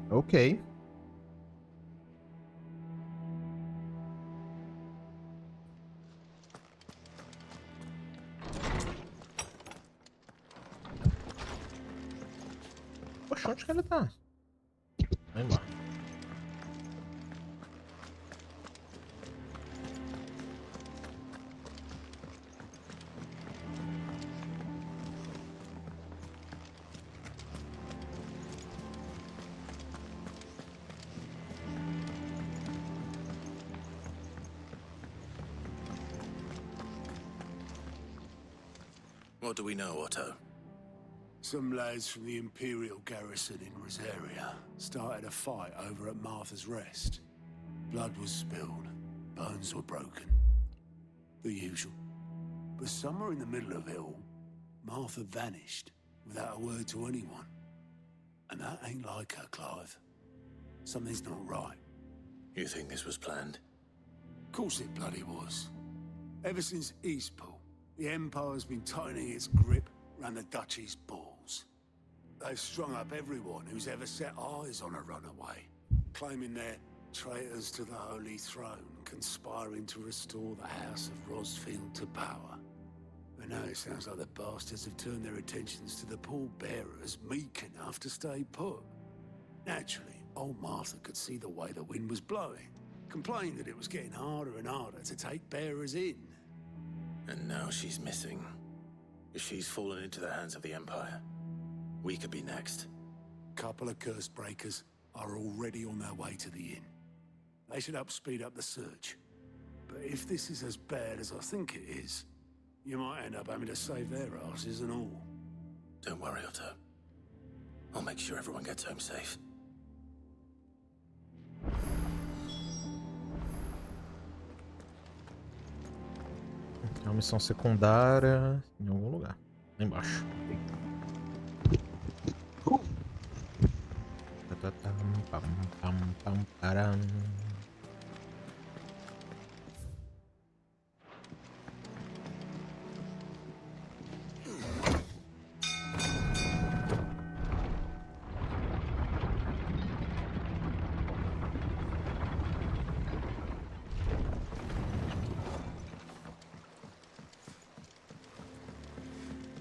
Ok. Poxa, onde que ele tá? Vai lá. What do we know, Otto? Some lads from the Imperial garrison in Rosaria started a fight over at Martha's Rest. Blood was spilled, bones were broken. The usual. But somewhere in the middle of it all, Martha vanished without a word to anyone. And that ain't like her, Clive. Something's not right. You think this was planned? Of course it bloody was. Ever since Eastpool, the Empire's been tightening its grip around the Duchy's balls. They've strung up everyone who's ever set eyes on a runaway, claiming they're traitors to the Holy Throne, conspiring to restore the House of Rosfield to power. But now it sounds like the bastards have turned their attentions to the pallbearers meek enough to stay put. Naturally, old Martha could see the way the wind was blowing, complained that it was getting harder and harder to take bearers in. And now she's missing. If she's fallen into the hands of the Empire, we could be next. Couple of curse breakers are already on their way to the inn. They should help speed up the search. But if this is as bad as I think it is, you might end up having to save their asses and all. Don't worry, Otto. I'll make sure everyone gets home safe. Tem uma missão secundária em algum lugar. Lá embaixo. Param.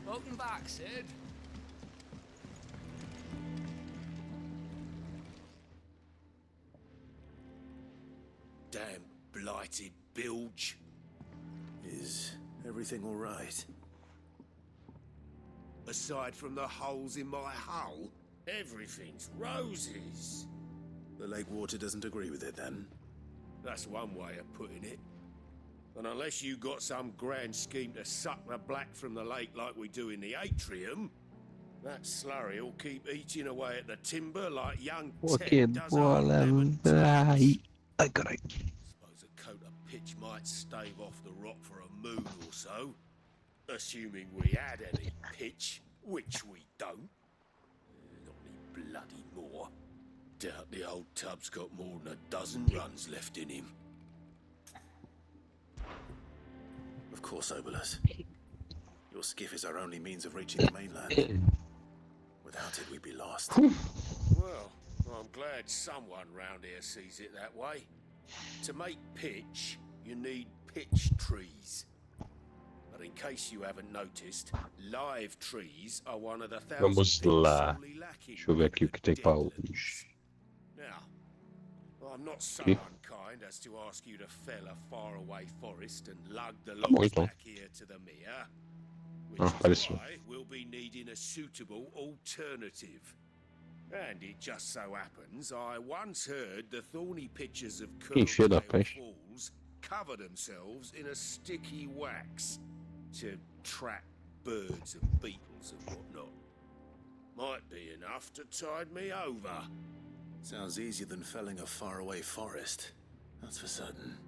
Welcome back, Sid. Damn blighted bilge. Is everything all right? Aside from the holes in my hull, everything's roses. The lake water doesn't agree with it, then? That's one way of putting it. And unless you got some grand scheme to suck the black from the lake like we do in the atrium, that slurry will keep eating away at the timber like young Ted does our lemon tarts. Ai, carai. Suppose a coat of pitch might stave off the rot for a moon or so. Assuming we had any pitch, which we don't. Not any bloody more. Doubt the old tub's got more than a dozen runs left in him. Of course, Obolus. Your skiff is our only means of reaching the mainland. Without it, we'd be lost. Well, I'm glad someone round here sees it that way. To make pitch, you need pitch trees. But in case you haven't noticed, live trees are one of the thousand Vamos things lá. sorely lacking Deixa eu ver aqui o que tem with pra dead hoje. levels. Now, I'm not so Okay. unkind as to ask you to fell a faraway forest and lug the bom, logs então. back here to the mere, which Ah, is apareceu. why we'll be needing a suitable alternative. And it just so happens I once heard the thorny pitchers of Encher da Curldale peixe. Falls cover themselves in a sticky wax to trap birds and beetles and whatnot. Might be enough to tide me over. Sounds easier than felling a faraway forest. That's for certain.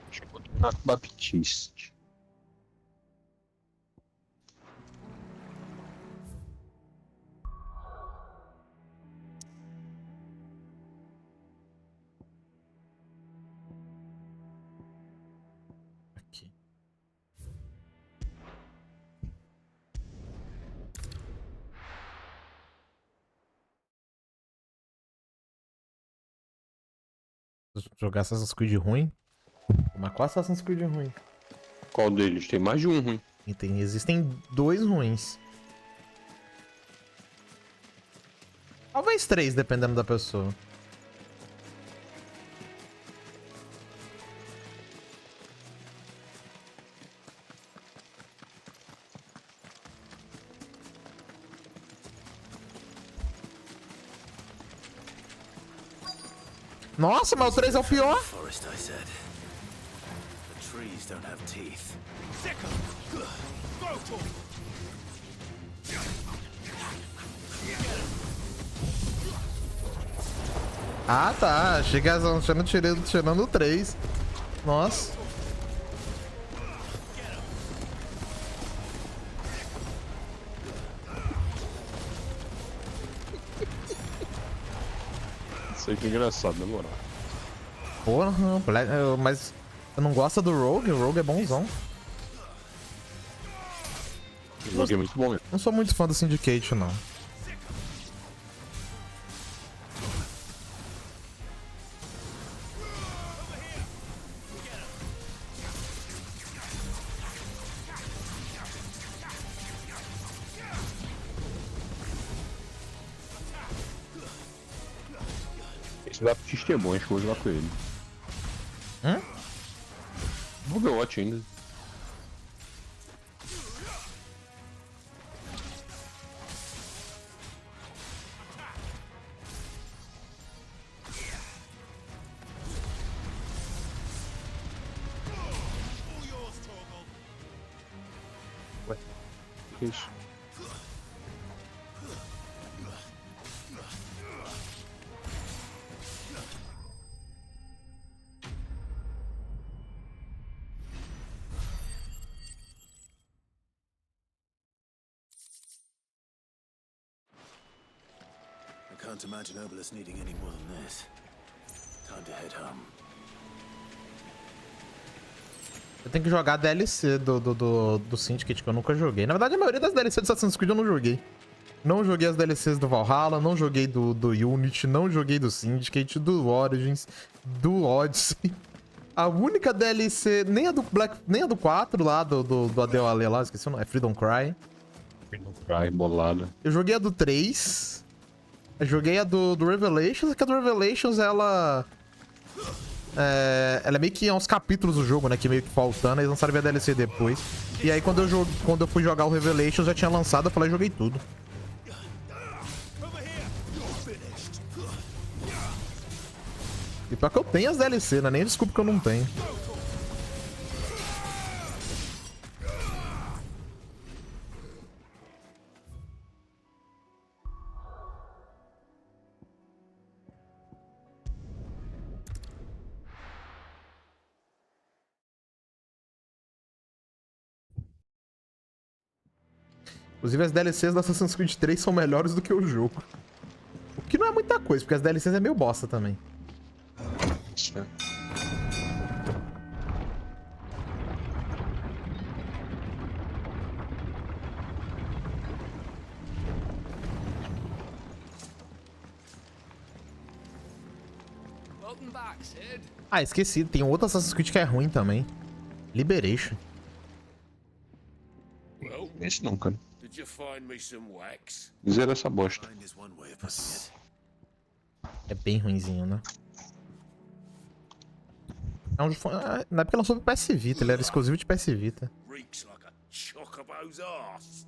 Acho que vou terminar com Baptiste. jogar Assassin's Creed ruim. Mas qual Assassin's Creed ruim? Qual deles? Tem mais de um ruim. Existem 2 ruins. Talvez 3, dependendo da pessoa. Nossa, mas o 3 é o pior. Forest, I said. The trees don't have teeth. Ah, tá. Chega tirando o 3. Nossa. Isso aí que é engraçado, na moral. Porra, mas eu não gosto do Rogue? O Rogue é bonzão. O jogo é muito bom mesmo. Não sou muito fã do Syndicate, não. Esse Baptista é bom, acho que eu vou jogar com ele. Vou ver o Watch ainda. Ué, que isso? I can't imagine Obelisk needing any more than this. Time to head home. Eu tenho que jogar a DLC do Syndicate, que eu nunca joguei. Na verdade, a maioria das DLCs do Assassin's Creed eu não joguei. Não joguei as DLCs do Valhalla, não joguei do Unity, não joguei do Syndicate, do Origins, do Odyssey. A única DLC, nem a do 4 lá, do ADOALE lá, esqueci o nome, é Freedom Cry. Freedom Cry, bolada. Eu joguei a do 3. Eu joguei a do Revelations, que a do Revelations, ela é meio que uns capítulos do jogo, né? Que meio que faltando, eles lançaram a DLC depois. E aí quando eu fui jogar o Revelations, já tinha lançado, eu falei, joguei tudo. E pior que eu tenho as DLC, né? Nem desculpa que eu não tenho. Inclusive as DLCs do Assassin's Creed 3 são melhores do que o jogo. O que não é muita coisa, porque as DLCs é meio bosta também. Welcome back, Sid. Ah, esqueci. Tem outro Assassin's Creed que é ruim também. Liberation. Well, Esse não, cara. did you find me some wax? Zero essa bosta. Find is one way of putting Nossa. it. É bem ruinzinho, né? Na época lançou pro PS Vita, ele era exclusivo de PS Vita. Reeks like a chocobo's arse.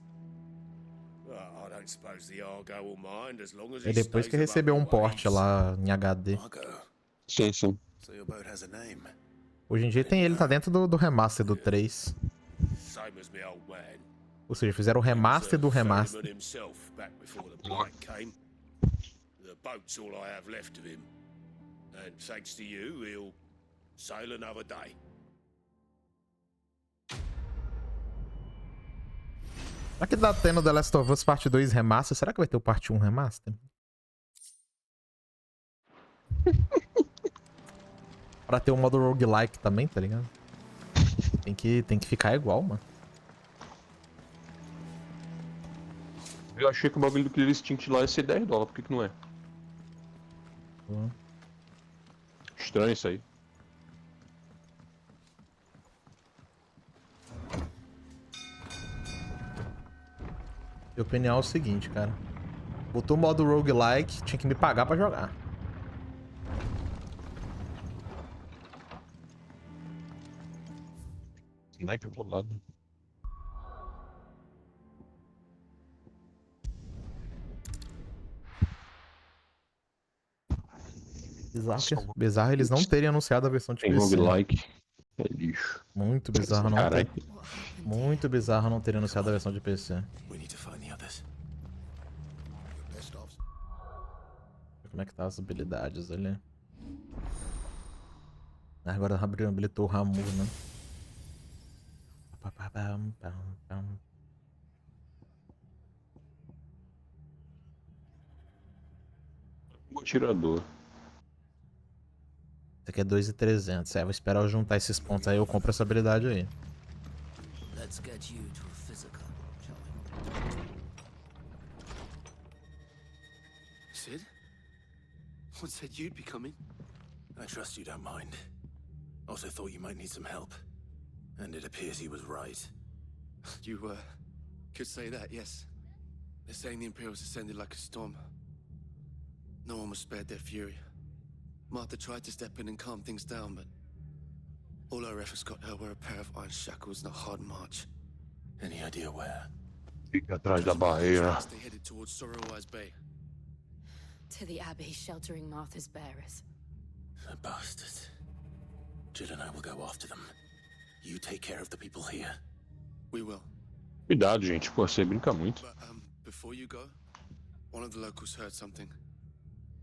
I don't suppose the Argo will mind as long as E he depois stays que above recebeu um the porte waves. lá em HD. Argo. Sim, sim. So your boat has a name. Hoje em dia tem ele, tá dentro do remaster do 3. Same as me old man. Ou seja, fizeram o remaster do remaster. Ferryman himself back before the blight came. The boat's all I have left of him. And thanks to you, he'll sail another day. Será que tá tendo The Last of Us Parte 2 Remaster? Será que vai ter o Parte 1 Remaster? Pra ter o modo roguelike também, tá ligado? Tem que ficar igual, mano. Eu achei que o bagulho do Killer Instinct lá ia ser $10, por que que não é? estranho isso aí. Minha opinião é o seguinte, cara. Botou o modo roguelike, tinha que me pagar pra jogar. Sniper bolado. Bizarro eles não terem anunciado a versão de Tem PC. roguelike. É lixo. Muito bizarro não Caralho. ter. Muito bizarro não terem anunciado a versão de PC. We need to find the others. Como é que tá as habilidades ali? Agora habilitou o Ramu, né? Um atirador. Isso aqui é 2.300. Vou esperar eu juntar esses pontos aí, eu compro essa habilidade aí. Let's get you to a physical, shall we? Sid? What said you'd be coming? I trust you don't mind. Also thought you might need some help. And it appears he was right. You, could say that, yes. They're saying the Imperials ascended like a storm. No one was spared their fury. Martha tried to step in and calm things down, but all our efforts got her were a pair of iron shackles and a hard march. Any idea where? Fica atrás da barreira. They headed towards Sorrowwise Bay. To the Abbey sheltering Martha's bearers. The bastards. Jill and I will go after them. You take care of the people here. We will. Cuidado, gente. Pô, você brinca muito. But, before you go, one of the locals heard something.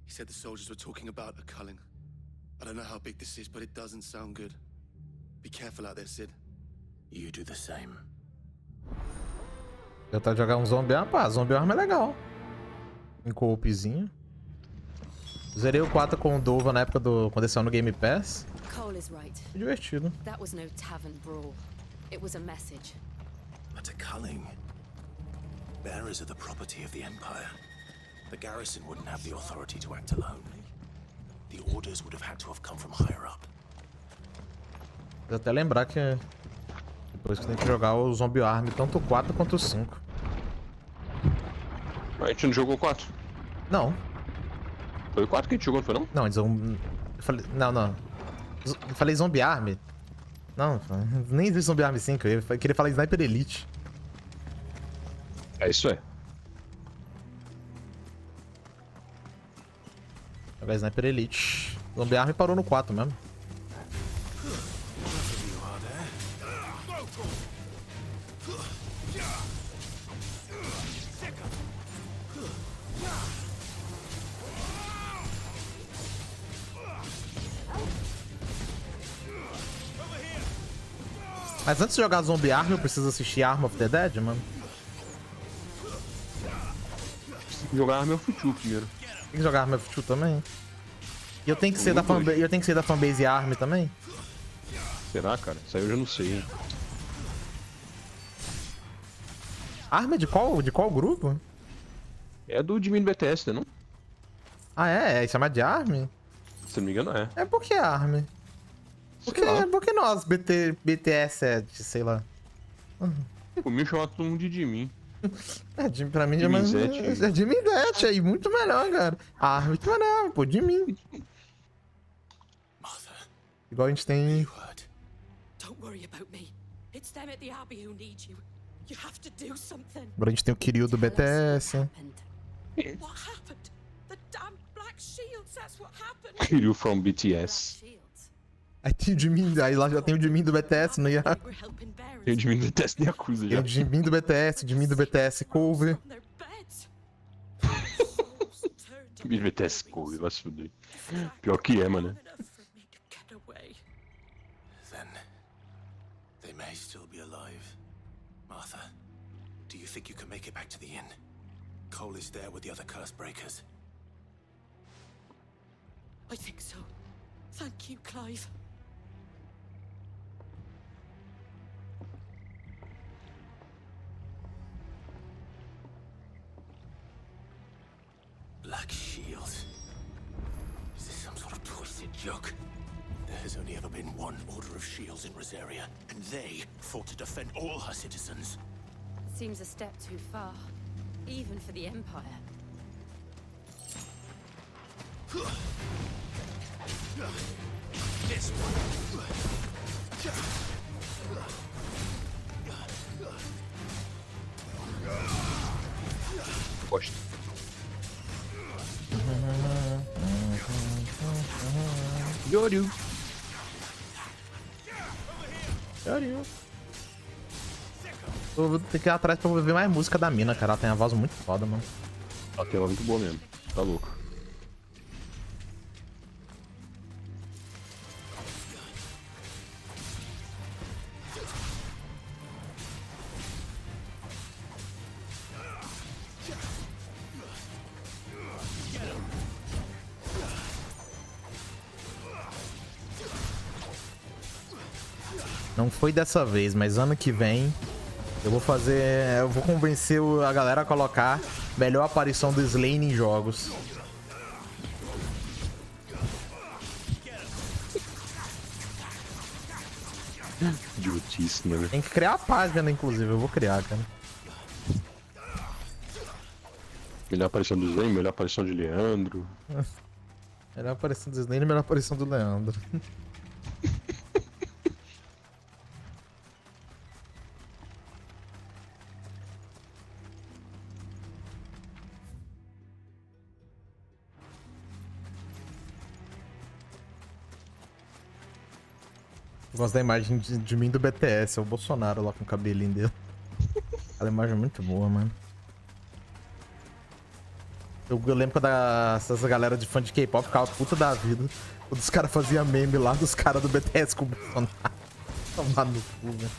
He said the soldiers were talking about a culling. I don't know how big this is, but it doesn't sound good. Be careful out there, Sid. You do the same. Tentar jogar um zombie arm, pá, zombie arm é legal. Em co-opzinho. Zerei o 4 com o Dova na época do... quando ele saiu no Game Pass. Cole is right. Divertido. That was no tavern brawl. It was a message. But a culling. Bearers are the property of the Empire. The garrison wouldn't have the authority to act alone. The orders would have had to have come from higher up. Vou até lembrar que depois que tem que jogar o Zombie Arm, tanto o 4 quanto o 5. A gente não jogou 4? Não. Foi o 4 que a gente jogou, não foi não? Não, eu falei... Não. Eu falei Zombie Arm. Não, nem existe Zombie Arm 5. Eu queria falar Sniper Elite. É isso aí. Jogar Sniper Elite. Zombie Arm parou no 4 mesmo. Mas antes de jogar Zombie Arm, eu preciso assistir Arm of the Dead, mano. Jogar Arma Future primeiro. Tem que jogar Arm of the Dead também. E eu tenho que ser da fanbase, fanbase Arm também? Será, cara? Isso aí eu já não sei, hein? Arm é de qual grupo? É do Admin do BTS, né, não? Ah, é? É chamado de Arm? Se não me engano, é. É porque Arm. Porque nós, BTS é de, sei lá. Por mim, chamava todo mundo de Admin. Pra mim é de mim 7 aí, muito melhor, cara. Arm, muito melhor, pô, de mim. Igual a gente tem... Don't worry about me. It's them at the Abbey who need you. You have to do something. Agora a gente tem o Kiryu do BTS. What happened? The damn black shields, that's what happened. Kiryu from BTS. Aí tem o de mim, aí lá já tem o de mim do BTS, não ia? Tem o Admin do BTS nem acusa Tem já. o de mim do BTS, de mim do BTS cover. Admin do BTS cover, vai se fuder. Pior que é, mano. Then they may still be alive. Martha, do you think you can make it back to the inn? Cole is there with the other curse breakers. I think so. Thank you, Clive. Black shield. Is this some sort of twisted joke? There has only ever been one order of shields in Rosaria, and they fought to defend all her citizens. Seems a step too far, even for the Empire. This one. Gosto. Yoru. Eu vou ter que ir atrás pra ver mais música da mina, cara. Ela tem uma voz muito foda, mano. Ela tem uma muito boa mesmo. Tá louco. Não foi dessa vez, mas ano que vem eu vou fazer. Eu vou convencer a galera a colocar melhor aparição do Slane em jogos. Idiotice, né? Tem que criar a página, inclusive. Eu vou criar, cara. Melhor aparição do Zen, melhor aparição de Leandro. Melhor aparição do Slane e melhor aparição do Leandro. Eu gosto da imagem de mim do BTS, é o Bolsonaro lá com o cabelinho dele. Aquela imagem é muito boa, mano. Eu lembro quando essa galera de fã de K-pop ficava puta da vida. Quando os caras faziam meme lá dos caras do BTS com o Bolsonaro. Tomar no cu, velho.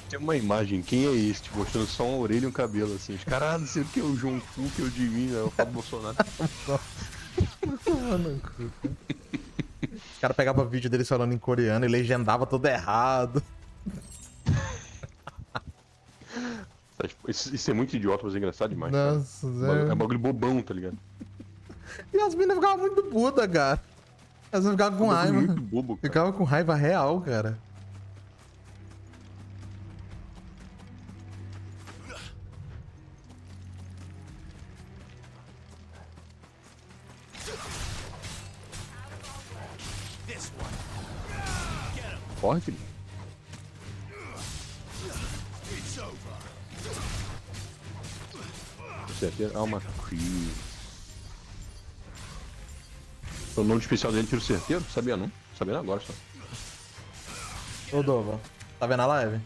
Tem uma imagem, quem é este? Mostrando só uma orelha e um cabelo, assim. Os caras, não sei o que, o João Cu, que é o de mim, né? O Fábio Bolsonaro. Tomando no cu, cara. Os caras pegavam vídeo deles falando em coreano e legendava tudo errado. Isso é muito idiota, mas é engraçado demais. Nossa, cara. É um bagulho bobão, tá ligado? E as minas ficavam muito putas, cara. Elas ficavam com raiva. Muito bobo, cara. Ficavam com raiva real, cara. Forte? Certeiro. Alma Crew. O nome especial dele é tiro certeiro? Sabia não? Sabia agora só. Ô, Dova, tá vendo a live?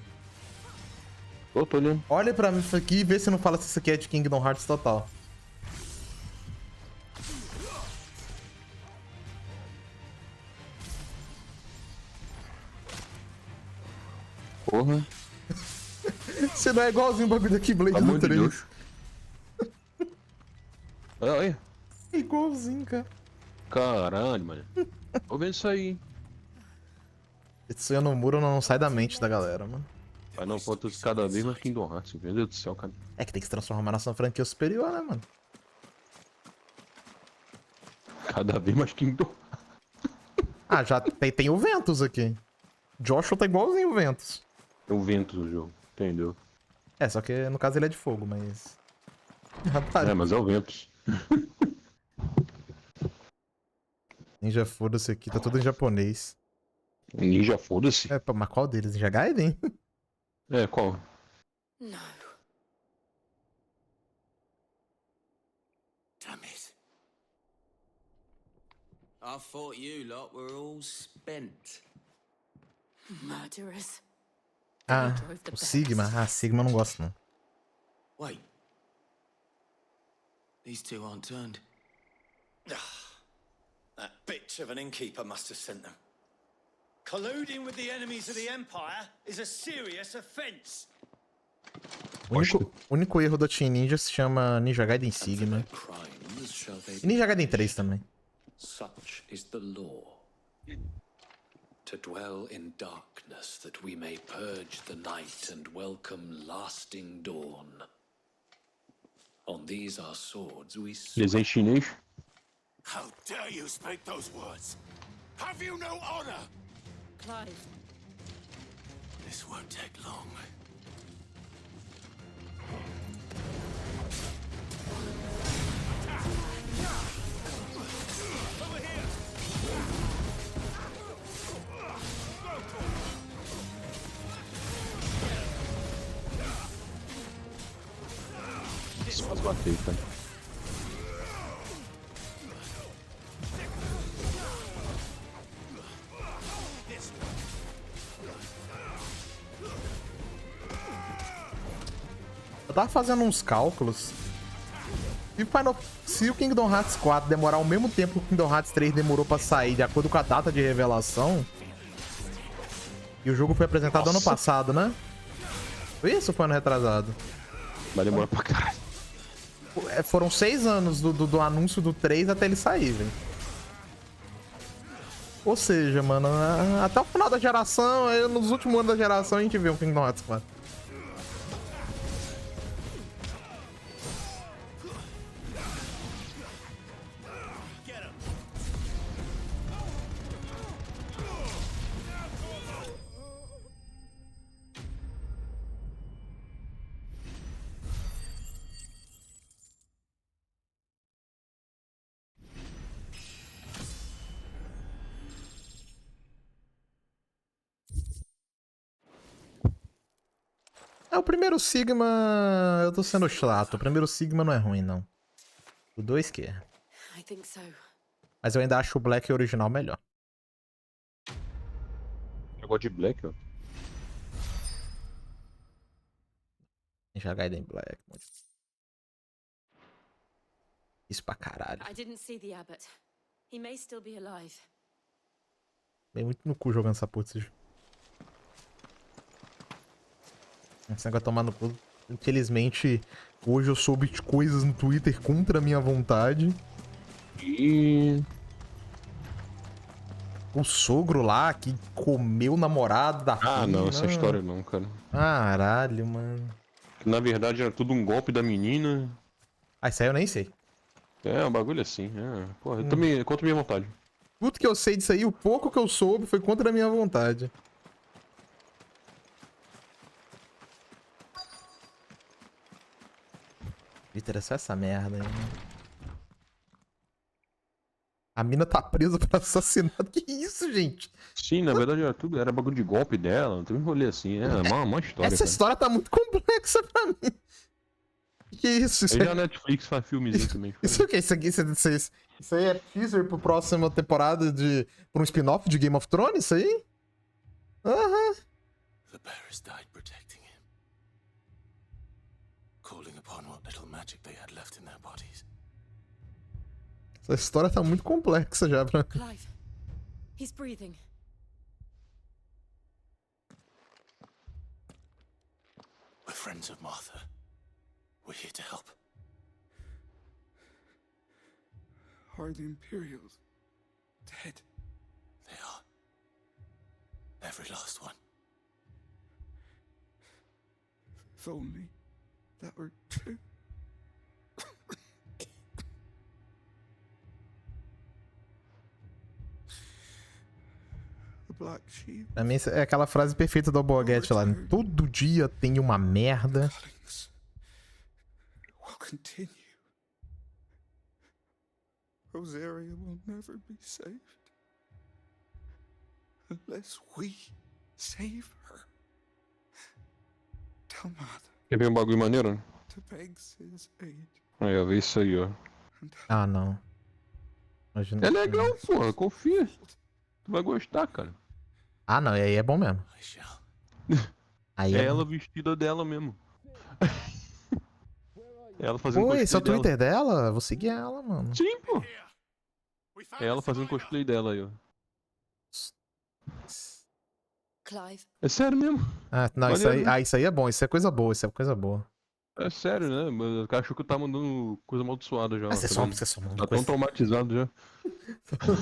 Tô olhando. Olha pra mim aqui e vê se não fala se isso aqui é de Kingdom Hearts total. Porra. Você não é igualzinho o bagulho da Keyblade Pelo do amor de 3. Deus. Olha aí. É igualzinho, cara. Caralho, mano. Tô vendo isso aí, hein. Esse no muro não sai da mente da galera, mano. Vai não, foto cada vez mais Kingdom Hearts. Meu Deus do céu, cara. É que tem que se transformar nessa franquia superior, né, mano? Cada vez mais Kingdom. Ah, já tem o Ventus aqui. Joshua tá igualzinho o Ventus. É o vento do jogo, entendeu? É, só que no caso ele é de fogo, mas... Rapaz, É, mas é o Ventus. Ninja foda-se aqui, tá tudo em japonês. Ninja, foda-se. É, mas qual deles? Ninja Gaiden? É, qual? No. Damn it. I thought you lot were all spent. Murderers. Ah, o Sigma. Ah, Sigma eu não gosto, não. Wait. These two aren't turned. That bitch of an innkeeper must have sent them. Colluding with the enemies of the Empire is a serious offense. O único erro do Team Ninja se chama Ninja Gaiden Sigma. Crimes shall they E Ninja Gaiden 3 também. Such is the law. To dwell in darkness that we may purge the night and welcome lasting dawn. On these our swords we Desenho chinês. How dare you speak those words? Have you no honor? Clive, This won't take long. Isso faz bater, cara. Eu tava fazendo uns cálculos. Se o Kingdom Hearts 4 demorar o mesmo tempo que o Kingdom Hearts 3 demorou pra sair, de acordo com a data de revelação... E o jogo foi apresentado ano passado, né? Foi isso ou foi ano retrasado? Vai demorar pra caralho. Foram 6 anos do anúncio do 3 até ele sair, velho. Ou seja, mano, até o final da geração, nos últimos anos da geração, a gente vê um Kingdom Hearts 4. O primeiro Sigma, eu tô sendo chato. O primeiro Sigma não é ruim, não. O 2 que é. I think so. Mas eu ainda acho o Black original melhor. Eu gosto de Black, ó. Já Gaiden Black. Isso pra caralho. I didn't see the abbot. He may still be alive. Bem muito no cu jogando essa porra desse jogo. Esse negócio tomar no cu. Infelizmente, hoje eu soube de coisas no Twitter contra a minha vontade. E... O sogro lá que comeu o namorado da filha. Ah, não, essa história não, cara. Caralho, mano. Na verdade era tudo um golpe da menina. Ah, isso aí eu nem sei. É, um bagulho assim. É. Porra, eu também contra minha vontade. Tudo que eu sei disso aí, o pouco que eu soube, foi contra a minha vontade. Vitor, é só essa merda aí. A mina tá presa por assassinato. Que isso, gente? Sim, na verdade era tudo. Era bagulho de golpe dela. Não tem um rolê assim. É uma história. Essa cara. história tá muito complexa pra mim. Que isso? Aí já a Netflix faz filmezinho também. Isso o que? Isso aí é teaser pro próxima temporada pra um spin-off de Game of Thrones? Isso aí? Aham. The bearers died protecting him, calling upon what little magic they had left in their bodies. Essa história tá muito complexa já pra mim. Clive, he's breathing. We're friends of Martha. We're here to help. Are the Imperials dead? They are. Every last one. If only that were true. The Black Sheep. Pra mim, é aquela frase perfeita do Alborguete lá. Todo dia tem uma merda. Will continue. Rosaria will never be saved unless we save her. Tell Mother Quer ver um bagulho maneiro? to beg his aid. Aí, ó, vê isso aí, ó. Ah, não. Imagina. É legal, porra, confia. Tu vai gostar, cara. Ah, não, e aí é bom mesmo. I shall. Aí É é ela vestida dela mesmo. É ela fazendo Pô, cosplay esse é o dela. Twitter dela? Vou seguir ela, mano. Sim, pô. É ela fazendo cosplay dela aí, ó. Clive, É sério mesmo. Ah, não, isso Maneiro, aí, né? isso aí é bom, isso é coisa boa, isso é coisa boa. É sério, né? Mas o cara achou que eu tava mandando coisa amaldiçoada já. Ah, você tá vendo? só manda Tá tão coisa. traumatizado já.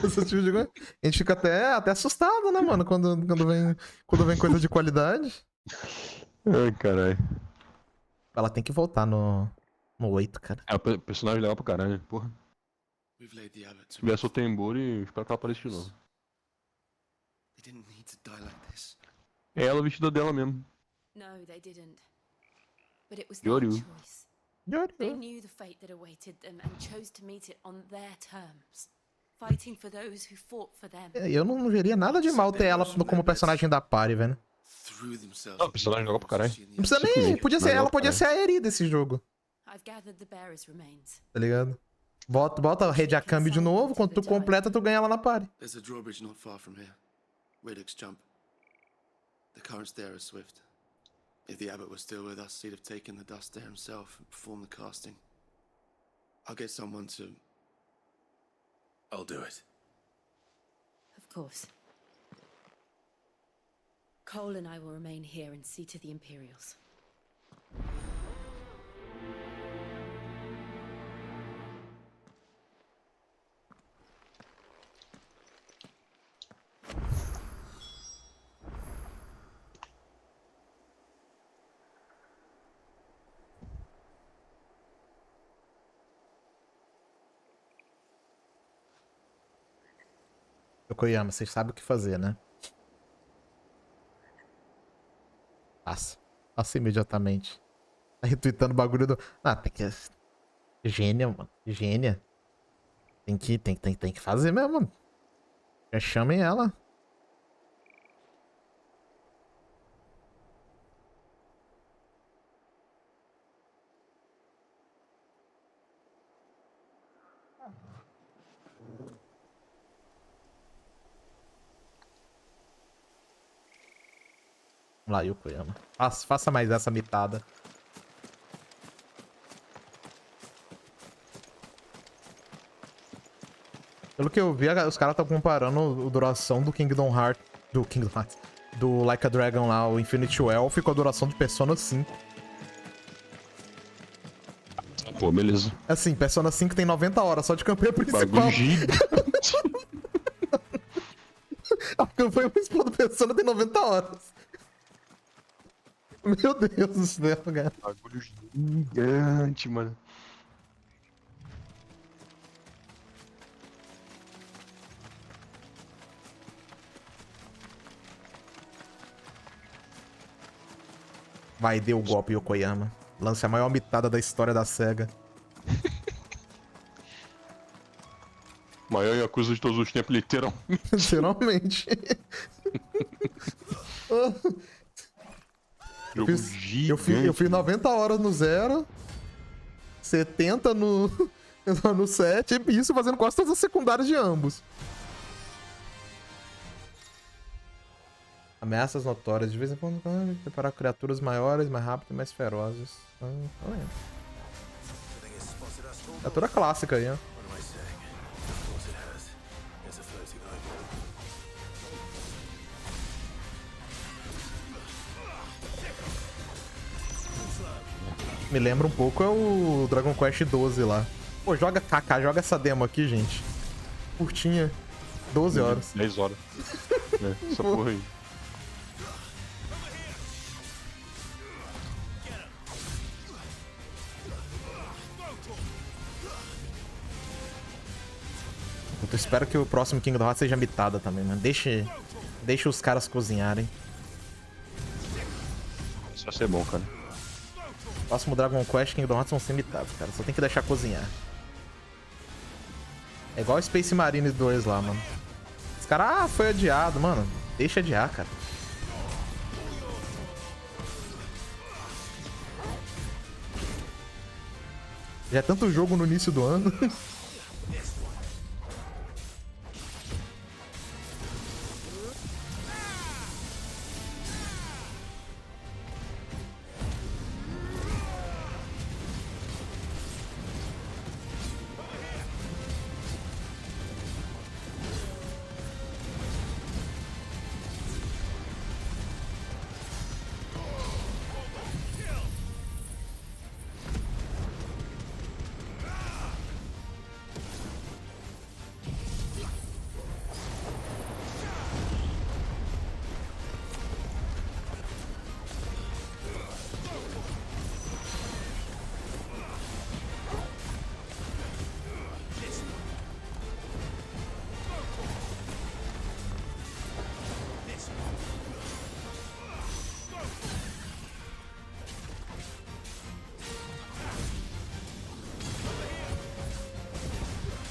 Esse tipo de coisa. A gente fica até assustado, né, mano, quando vem coisa de qualidade. Ai, caralho. Ela tem que voltar no 8, cara. É um personagem legal pra caralho, porra. We've laid the abbot Se to tivesse o rest. Tembor e espero que ela apareça de novo. They didn't need to die like this. É ela vestida dela mesmo. No, they didn't. But it was Yoryu. their choice. They knew the fate that awaited them and chose to meet it on their terms. Fighting for those who fought for them. Eu não veria nada de mal ter ela como personagem da party, velho. Threw themselves. Não, o personagem joga pra caralho. Não precisa nem... Simplesmente, Podia ser, mas ela joga pra podia ser a Eri desse jogo, I've gathered the bearer's remains. tá ligado? Bota a rede Akami de novo, quando tu completa, tu ganha ela na party. There's a drawbridge not far from here. Radix jump. The currents there are swift. If the abbot was still with us, he'd have taken the dust there himself and performed the casting. I'll get someone to... I'll do it. Of course. Cole and I will remain here and see to the Imperials. Yokoyama, vocês sabem o que fazer, né? Faça. Faça imediatamente. Tá retweetando o bagulho do... Ah, tem que... Gênia, mano. Gênia. Tem que fazer mesmo, mano. Já chamem ela. Vamos lá, Yokoyama. Faça mais essa mitada. Pelo que eu vi, os caras estão comparando a duração do Kingdom Hearts. Do Like a Dragon lá, o Infinite Wealth, com a duração de Persona 5. Pô, beleza. Assim, Persona 5 tem 90 horas só de campanha principal. Bagulho gigante. A campanha principal do Persona tem 90 horas. Meu Deus do céu, cara. Bagulho gigante, mano. Vai, dê o golpe, Yokoyama. Lance a maior mitada da história da SEGA. Maior Yakuza de todos os tempos, literalmente. Literalmente. Jogo gigante. Eu fiz 90 horas no 0, 70 no 7, e isso fazendo quase todas as secundárias de ambos. Ameaças notórias. De vez em quando, preparar criaturas maiores, mais rápidas e mais ferozes. Criatura clássica aí, ó. Me lembra um pouco é o Dragon Quest 12 lá. Pô, joga KK, joga essa demo aqui, gente. Curtinha. 12 horas. 10 horas. Essa porra aí. Eu espero que o próximo Kingdom Hearts seja mitada também, mano. Deixa os caras cozinharem. Isso vai ser bom, cara. Próximo Dragon Quest, Kingdom Hearts vão ser mitados, cara. Só tem que deixar cozinhar. É igual Space Marine 2 lá, mano. Os caras, foi adiado, mano. Deixa adiar, cara. Já é tanto jogo no início do ano.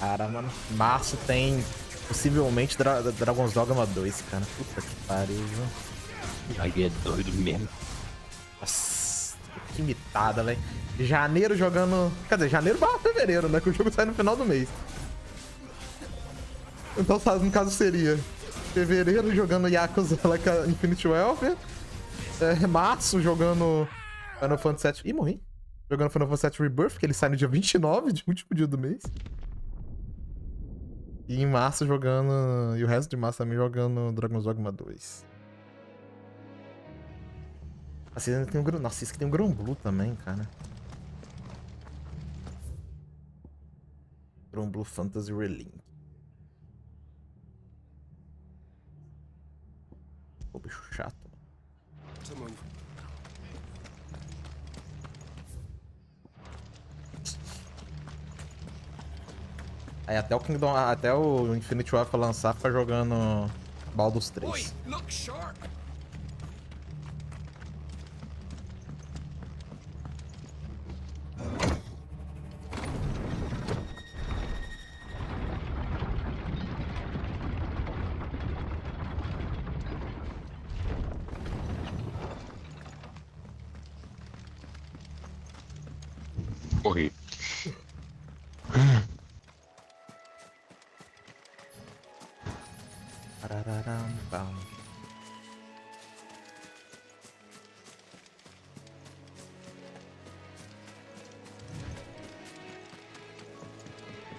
Cara, mano. Março tem possivelmente Dragon's Dogma 2, cara. Puta que pariu, viu? Aí é doido mesmo. Nossa, que imitada, velho. Janeiro jogando... Quer dizer, janeiro barra fevereiro, né? Que o jogo sai no final do mês. Então, no caso, seria fevereiro jogando Yakuza like Infinite Welfare. Março jogando Final Fantasy VII... Ih, morri. Jogando Final Fantasy VII Rebirth, que ele sai no dia 29, de último dia do mês. E em março jogando... E o resto de março também jogando Dragon's Dogma 2. Nossa, isso aqui tem um Grand Blue também, cara. Grand Blue Fantasy Relink. Pô, bicho chato. Aí até o Kingdom, até o Infinite Warfare lançar, fica jogando Baldur's 3. Morri.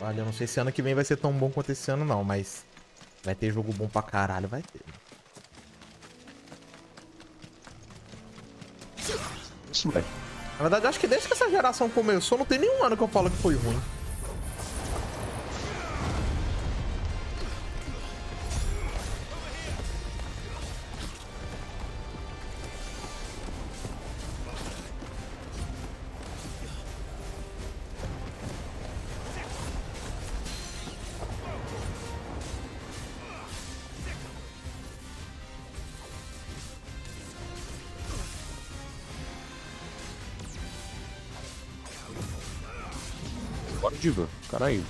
Olha, eu não sei se ano que vem vai ser tão bom quanto esse ano não, mas vai ter jogo bom pra caralho, vai ter. Isso vai. Na verdade, eu acho que desde que essa geração começou, não tem nenhum ano que eu falo que foi ruim. Bora, Diva. Caralho.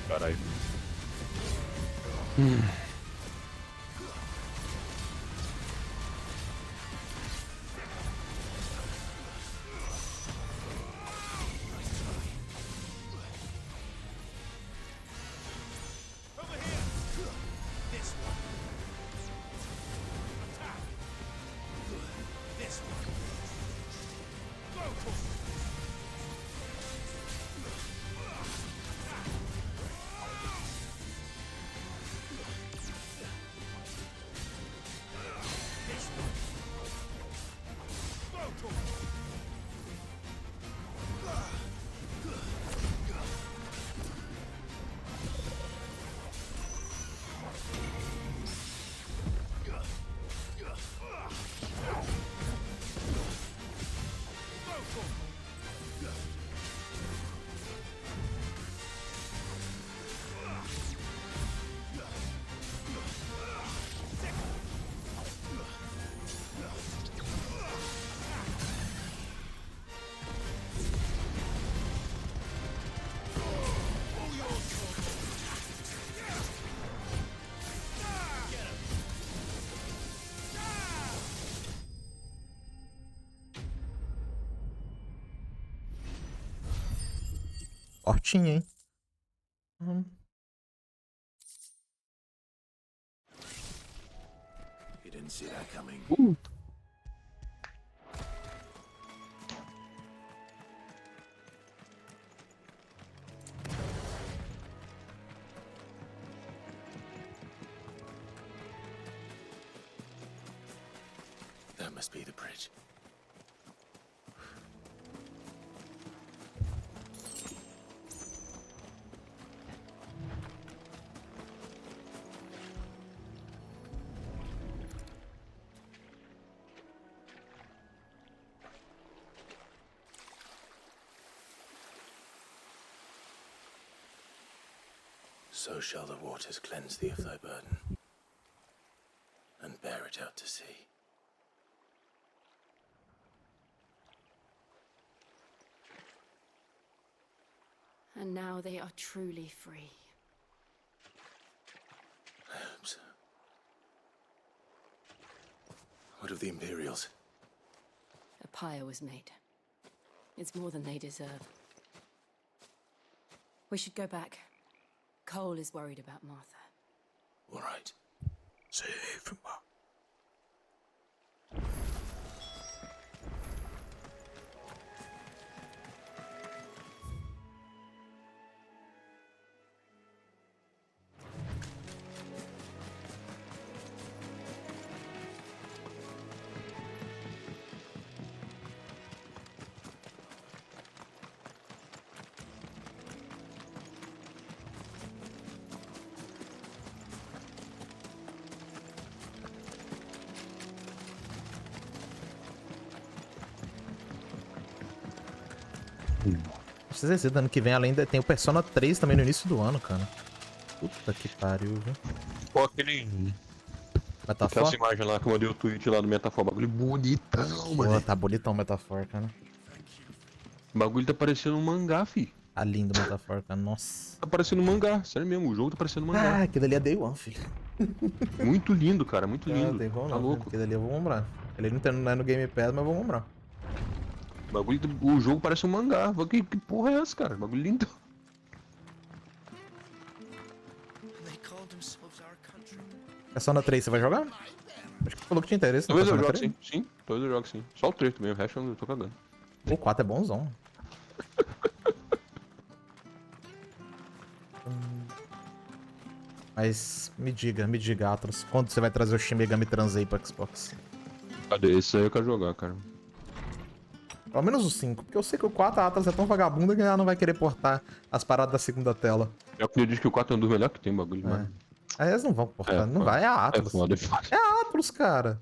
Caralho. Fortinha, hein? You didn't see that coming. That must be the bridge. so shall the waters cleanse thee of thy burden, and bear it out to sea. And now they are truly free. I hope so. What of the Imperials? A pyre was made. It's more than they deserve. We should go back. Cole is worried about Martha. All right. Save Martha. Vocês dizer, ano que vem além tem o Persona 3 também no início do ano, cara. Puta que pariu, viu? Pô, aquele... Metafor? Essa imagem lá que eu mandei o tweet lá do Metafor, bagulho bonitão, mano. Pô, tá bonitão o Metafor, cara. O bagulho tá parecendo um mangá, fi. Tá lindo o Metafor, cara, nossa. Tá parecendo um mangá, sério mesmo, o jogo tá parecendo um mangá. Ah, aquilo ali é Day One, filho. Muito lindo, cara, muito lindo. Day One, Tá não, louco. aquilo ali eu vou comprar. Ele não é no Game Pass, mas eu vou comprar. O jogo parece um mangá. Que porra é essa, cara? Bagulho lindo. Persona 3, você vai jogar? Acho que você falou que tinha interesse no Talvez eu Persona jogue 3. sim. Sim, talvez eu jogue sim. Só o 3 também, o resto eu não tô cagando. O 4 é bonzão. Mas me diga, Atlas, quando você vai trazer o Shin Megami Transei pra Xbox? Cadê? Esse aí eu quero jogar, cara. Pelo menos o 5, porque eu sei que o 4 a Atlas é tão vagabunda que ela não vai querer portar as paradas da segunda tela. Eu acredito que o 4 é um dos melhores que tem bagulho, mano. Aí eles não vão portar, não vai, é a Atlas. Foda. É a Atlas, cara.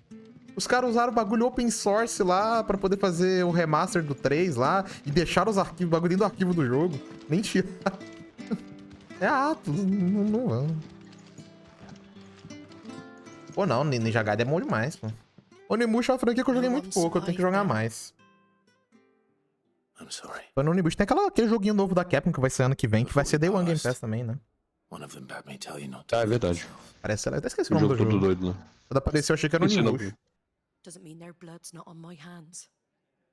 Os caras usaram o bagulho open source lá pra poder fazer o remaster do 3 lá e deixaram os arquivos, o bagulho dentro do arquivo do jogo. Nem tirar. É a Atlas, não vão. Pô, não, Ninja Gaiden é bom demais, pô. Onimusha é uma franquia que eu joguei muito pouco, eu tenho que jogar mais. Foi no Onimusha. Tem aquele joguinho novo da Capcom que vai ser ano que vem, que vai ser Day One Game Pass também, né? Ah, é verdade. Parece, eu até esqueci o O nome jogo do todo jogo. doido, né? Quando apareceu, eu achei que era o Esse não Onimusha. vi. Doesn't mean their blood's not on my hands.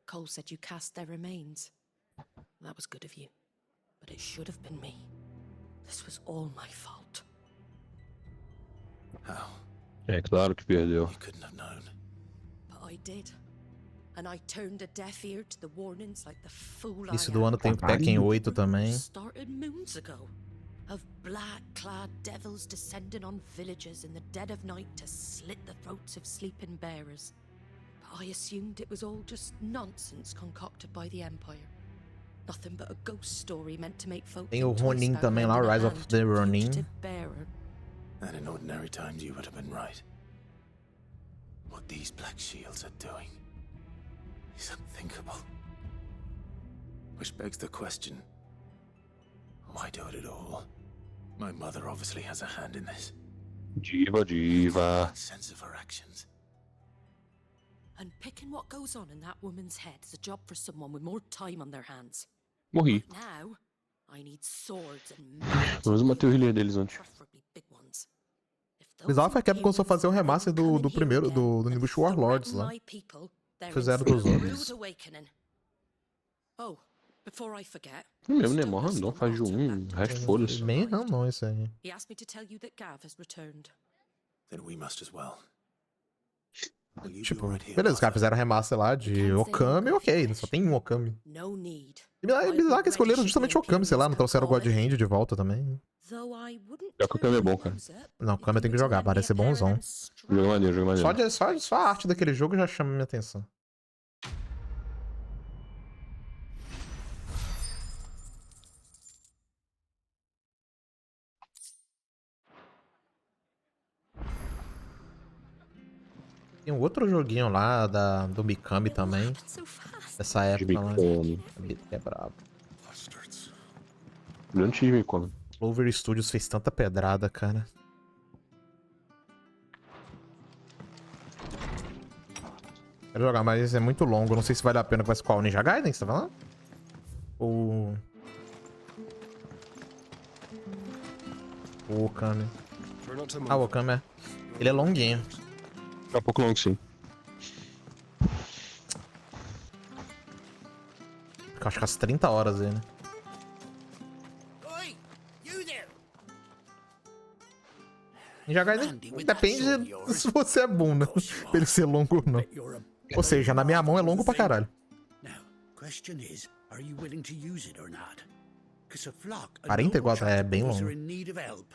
Cole said you cast their remains. That was good of you. But it should have been me. This was all my fault. How? É claro que perdeu. You couldn't have known. But I did. And I turned a deaf ear to the warnings like the fool I Início do ano am. tem o Tekken 8 também. Started moons ago. Of black-clad devils descending on villagers in the dead of night to slit the throats of sleeping bearers. But I assumed it was all just nonsense concocted by the Empire. Nothing but a ghost story meant to make folk Tem o think twice Ronin about também lá, lending a Rise of hand the to a Ronin. fugitive bearer. And in ordinary times you would have been right. What these black shields are doing is unthinkable. Which begs the question, why do it at all? My mother obviously has a hand in this. Diva. Sense of her actions. And picking what goes on in that woman's head is a job for someone with more time on their hands. Morri. Now, I need swords and Vamos matei o healer deles antes. preferably big ones. Bizarro foi que a Capcom começou a fazer o remaster do primeiro, do Onimusha Warlords lá. Fizeram dos outros. Oh, before I forget. É mesmo, né? Mó random, faz de um, o resto foda-se. Bem random isso aí. He asked me to tell you that Gav has returned. Then we must as well. Will you Tipo, be right here, beleza, os caras Martha? fizeram remaster lá de Okami, ok, só tem um Okami. No need. E bizarro que escolheram justamente o Okami, sei lá, não trouxeram o God Hand de volta também. Though I wouldn't Pior que o Okami é bom, cara. Não, o Okami tem que jogar, parece ser bonzão. Jogo maneiro, jogo maneiro. Só a arte daquele jogo já chama minha atenção. Tem um outro joguinho lá do Mikami também. Dessa época lá. Mikami. Que é brabo. Grande time, como. Clover Studios fez tanta pedrada, cara. Quero jogar, mas é muito longo. Não sei se vale a pena. Mas qual? Ninja Gaiden, você tá falando? Ou... o Okami. Ah, o Okami é. Ele é longuinho. É um pouco longo, sim. Acho que as 30 horas aí, né? Oi, you there. Ninja Gaiden depende se você é bom, né? Pra ele ser longo ou não. Ou seja, na minha mão é longo pra caralho. Now, question is, are you willing to use it or not? 'Cause a flock of 44 é bem chocobos longo. are in need of help.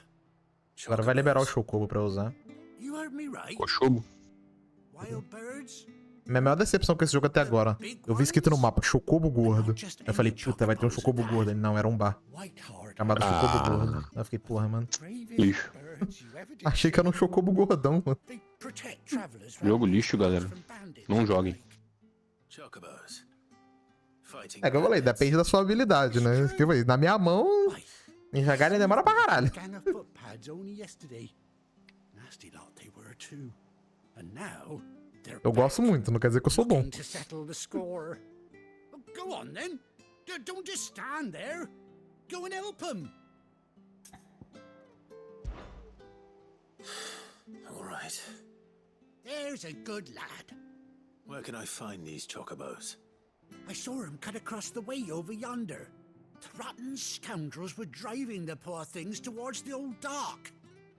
Agora vai liberar o Chocobo pra eu usar. You heard me right? Cochobo? Wild birds? Minha maior decepção com esse jogo até agora. Eu vi escrito no mapa, Chocobo gordo. Aí eu falei, puta, vai ter um Chocobo gordo. Ele, não, era um bar. Chamado Chocobo gordo. Aí eu fiquei, porra, mano. Lixo. Achei que era um Chocobo gordão, mano. Jogo lixo, galera. Não joguem. Chocobos. Fighting É que eu falei, depende da sua habilidade, né? Que eu falei, na minha mão, Ninja Gaiden demora pra caralho. Gang of footpads only yesterday. Nasty lot they were too. And now they're Eu gosto muito, não quer dizer que eu sou bom. looking to settle the score. Go on then. Don't just stand there. Go and help him. All right. There's a good lad. Where can I find these chocobos? I saw him cut across the way over yonder. The rotten scoundrels were driving the poor things towards the old dock.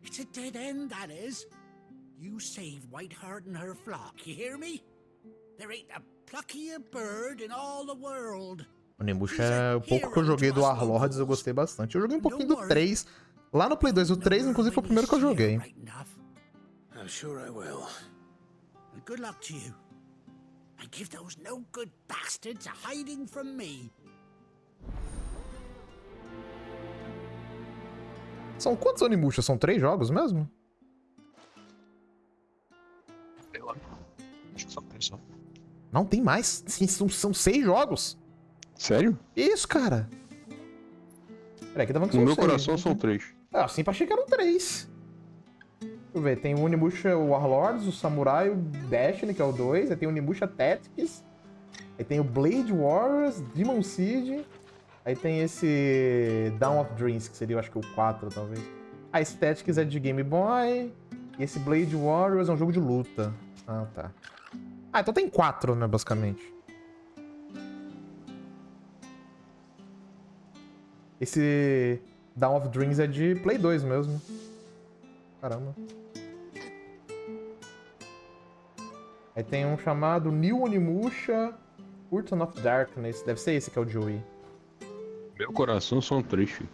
It's a dead end, that is. You save Whiteheart and her flock, you hear me? There ain't a pluckier bird in all the world. O Nimbusha é o pouco que eu joguei do Warlords, eu gostei bastante. Eu joguei um pouquinho do 3. Lá no Play 2, o 3, inclusive, foi o primeiro que eu joguei. I'm sure I will. And good luck to you. And give those no good bastards a hiding from me. São quantos Onimusha? São 3 jogos mesmo? Sei lá. Acho que só tem só. Não, tem mais. Sim, são 6 jogos. Sério? Isso, cara. Peraí, que tá falando que No são meu 6, coração né? são 3. Ah, sempre achei que eram 3. Deixa eu ver, tem o Onimusha Warlords, o Samurai, o Destiny, que é o 2. Aí tem o Onimusha Tactics. Aí tem o Blade Wars, Demon Siege. Aí tem esse Dawn of Dreams, que seria, eu acho que o 4, talvez. A esse Tactics é de Game Boy. E esse Blade Warriors é um jogo de luta. Ah, tá. Ah, então tem 4, né, basicamente. Esse Dawn of Dreams é de Play 2 mesmo. Caramba. Aí tem um chamado New Onimusha Curtain of Darkness. Deve ser esse que é o Joey. Meu coração são 3, filho.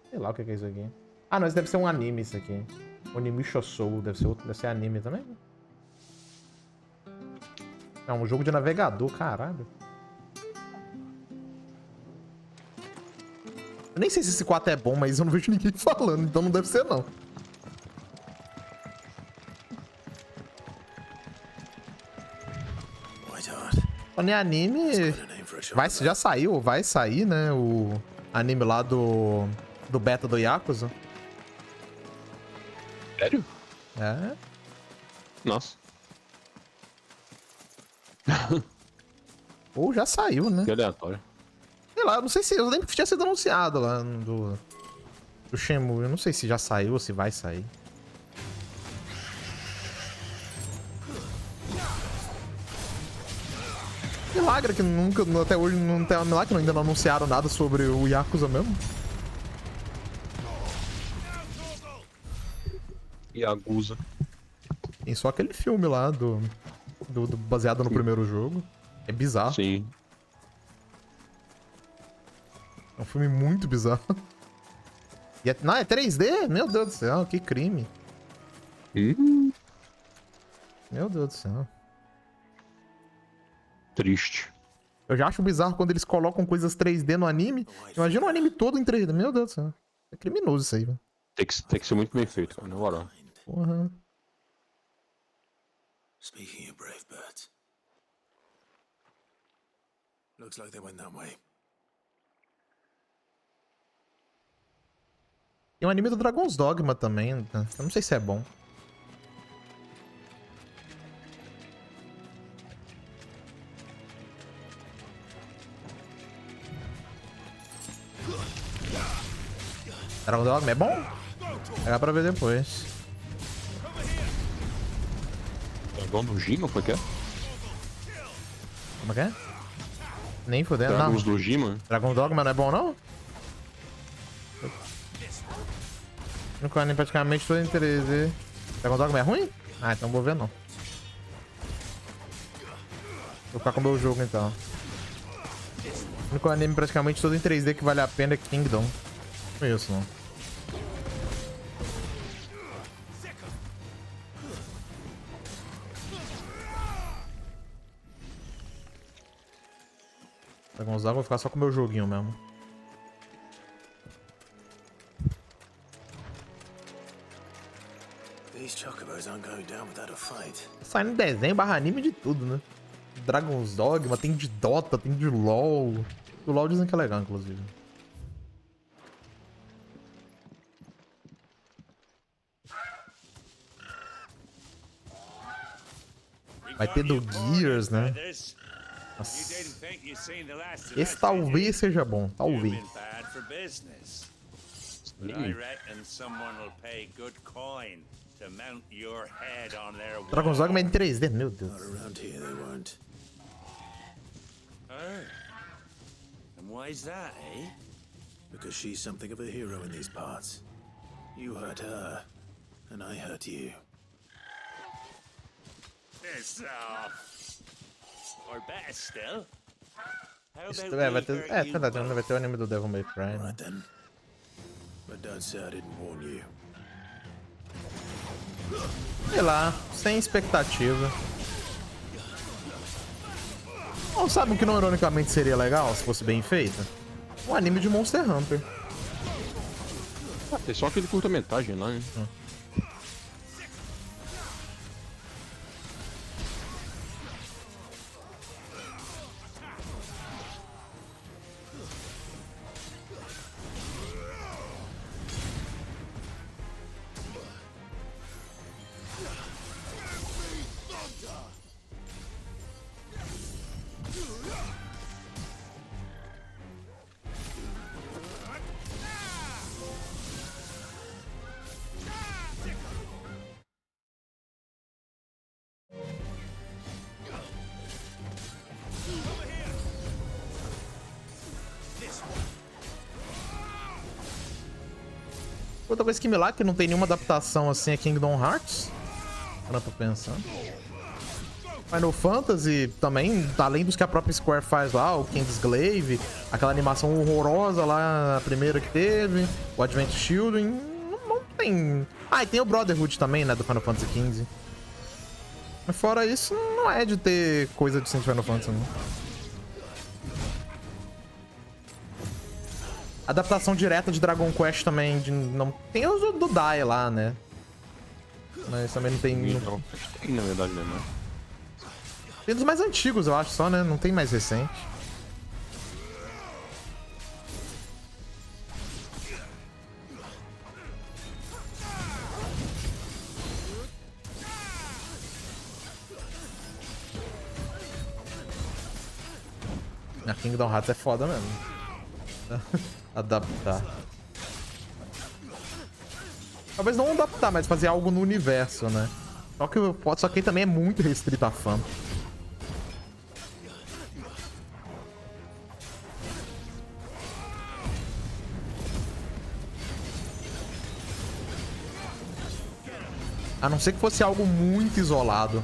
Sei lá o que é isso aqui. Ah, não, esse deve ser um anime, isso aqui. Onimusha Soul, deve ser outro, deve ser anime também. É um jogo de navegador, caralho. Eu nem sei se esse 4 é bom, mas eu não vejo ninguém falando, então não deve ser não. Falando em anime, já saiu, vai sair, né, o anime lá do beta do Yakuza. Sério? É. Nossa. Ou já saiu, né? Que aleatório. Sei lá, eu não sei se... Eu lembro que tinha sido anunciado lá do Shenmue. Eu não sei se já saiu ou se vai sair. Milagre que nunca, até hoje, não tem milagre que ainda não anunciaram nada sobre o Yakuza mesmo. Yakuza. Tem só aquele filme lá baseado no primeiro jogo. É bizarro. Sim. É um filme muito bizarro. E não, é 3D? Meu Deus do céu, que crime. Meu Deus do céu. Triste. Eu já acho bizarro quando eles colocam coisas 3D no anime. Imagina um anime todo em 3D. Meu Deus do céu. É criminoso isso aí, velho. Tem que ser muito bem feito, cara, na moral. Porra. Speaking of brave birds. Looks like they went that way. Tem um anime do Dragon's Dogma também, né? Eu não sei se é bom. Dragon's Dogma é bom? Pegar pra ver depois. Dragão do Gima, foi que é? Como é que é? Nem fudendo, não. Dragões do Gima? Dragon's Dogma não é bom, não? Nunca nem praticamente todo em 3D. Dragon's Dogma é ruim? Ah, então vou ver não. Vou ficar com o meu jogo então. O único anime praticamente todo em 3D que vale a pena é Kingdom. Não conheço não. Dragon's Dogma, vou ficar só com o meu joguinho mesmo. Saindo desenho barra anime de tudo, né? Dragon's Dogma, tem de Dota, tem de LoL. O LoL dizem que é legal, inclusive. Vai ter do Gears, né? Nossa. Esse talvez seja bom, talvez. Dragon's Dogma é em 3D, meu Deus. And why is that, eh? Because she's something of a hero in these parts. You hurt her, and I hurt you. Piss off. Or better still. Vai ter, vai ter o anime do Devil May Cry, né? But don't say I didn't warn you. Sei lá, sem expectativa. Ou sabe o que não ironicamente seria legal se fosse bem feito? Um anime de Monster Hunter. Ah, tem só aquele curta-metragem lá, né? Outra coisa que me lá que não tem nenhuma adaptação assim é Kingdom Hearts. Eu tô pensando. Final Fantasy também, além dos que a própria Square faz lá, o Kingsglaive, aquela animação horrorosa lá, a primeira que teve, o Advent Children, não tem... Ah, e tem o Brotherhood também, né, do Final Fantasy XV. Mas fora isso, não é de ter coisa de Final Fantasy, não. Adaptação direta de Dragon Quest também, não tem os do Dai lá, né? Mas também não tem... Não, tem na verdade mesmo, né? Tem dos mais antigos, eu acho, só, né? Não tem mais recente. A Kingdom Hearts é foda mesmo. Adaptar. Talvez não adaptar, mas fazer algo no universo, né? Só que também é muito restrito a fã. A não ser que fosse algo muito isolado.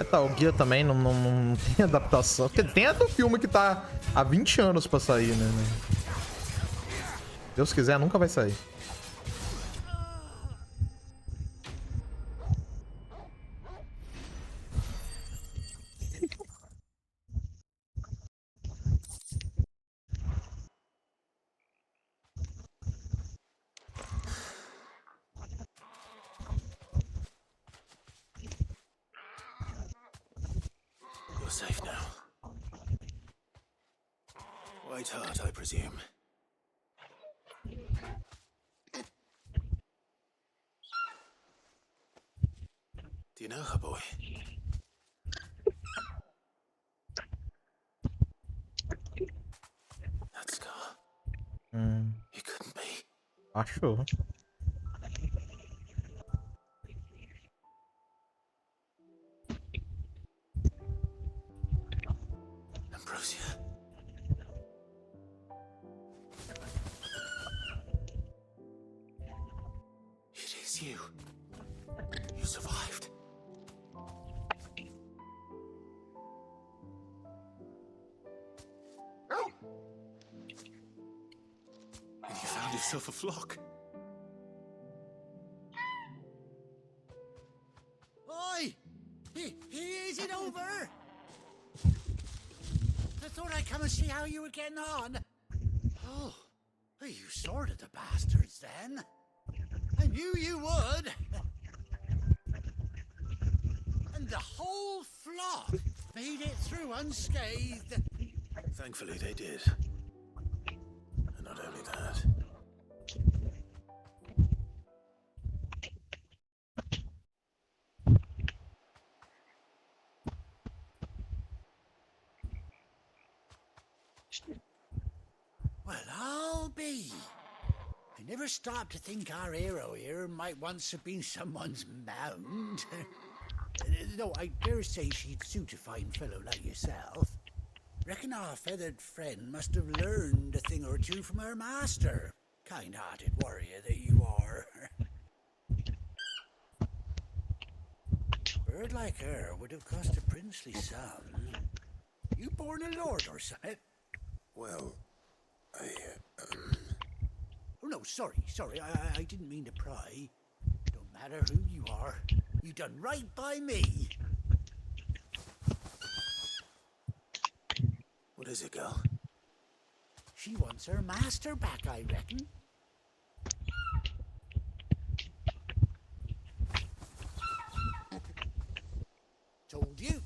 Metal Gear também não tem adaptação. Porque tem a do filme que tá há 20 anos pra sair, né? Deus quiser, nunca vai sair. You're safe now. White Heart, I presume. Do you know her, boy? That scar. It couldn't be. Acho. Ambrosia. It is you. You survived. And you found yourself a flock. Oi! Is it over? I thought I'd come and see how you were getting on. Oh, you sorted the bastards then. I knew you would. And the whole flock made it through unscathed. Thankfully they did. And not only that. Well, I'll be. I never stopped to think our hero here might once have been someone's mound. Though I dare say she'd suit a fine fellow like yourself. Reckon our feathered friend must have learned a thing or two from her master. Kind-hearted warrior that you are. A bird like her would have cost a princely sum. You born a lord or something? Well, Oh no, sorry. I didn't mean to pry. Don't matter who you are. You done right by me. what is it, girl? She wants her master back, I reckon. Told you.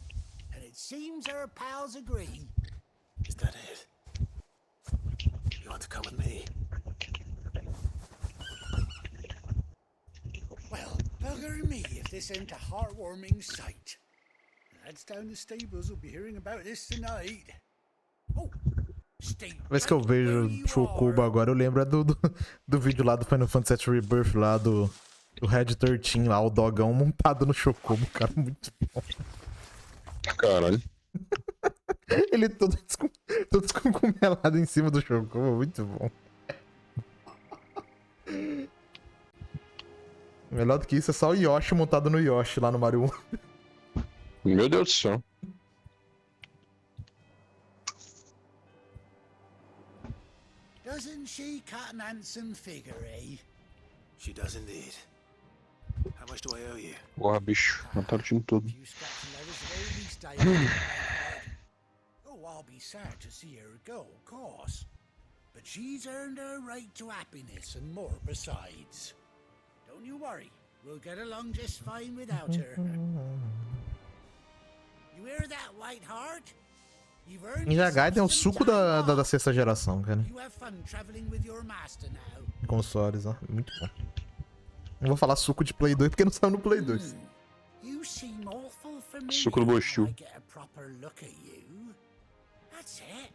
And it seems her pals agree. Is that it? You want to come with me? Well, bugger me if this ain't a heartwarming sight. The lads down the stables will be hearing about this tonight. Oh, stay Toda vez que eu right where vejo you Chocobo are. agora, eu lembro do vídeo lá do Final Fantasy VII Rebirth, lá do Red 13, lá, o dogão montado no Chocobo, cara, muito bom. Caralho. Ele todo desconcumelado em cima do Chocobo, muito bom. Melhor do que isso é só o Yoshi montado no Yoshi lá no Mario 1. Meu Deus do céu. Doesn't she cut an handsome figure, eh? She does indeed. How much do I owe you? Porra, bicho. Mataram o time todo. Few scraps and letters at very least I owe you, my lord. Oh, I'll be sad to see her go, of course. But she's earned her right to happiness and more besides. Don't you worry, we'll get along just fine without her. You hear that, White Heart? You've earned Ninja yourself Gaiden é o some suco time da off. sexta geração, cara. You have fun traveling with your master now. Consoles, ó. Muito bom. Não vou falar suco de Play 2 porque não saiu no Play 2. You seem awful familiar Suco do when Bostil. I get a proper look at you. That's it.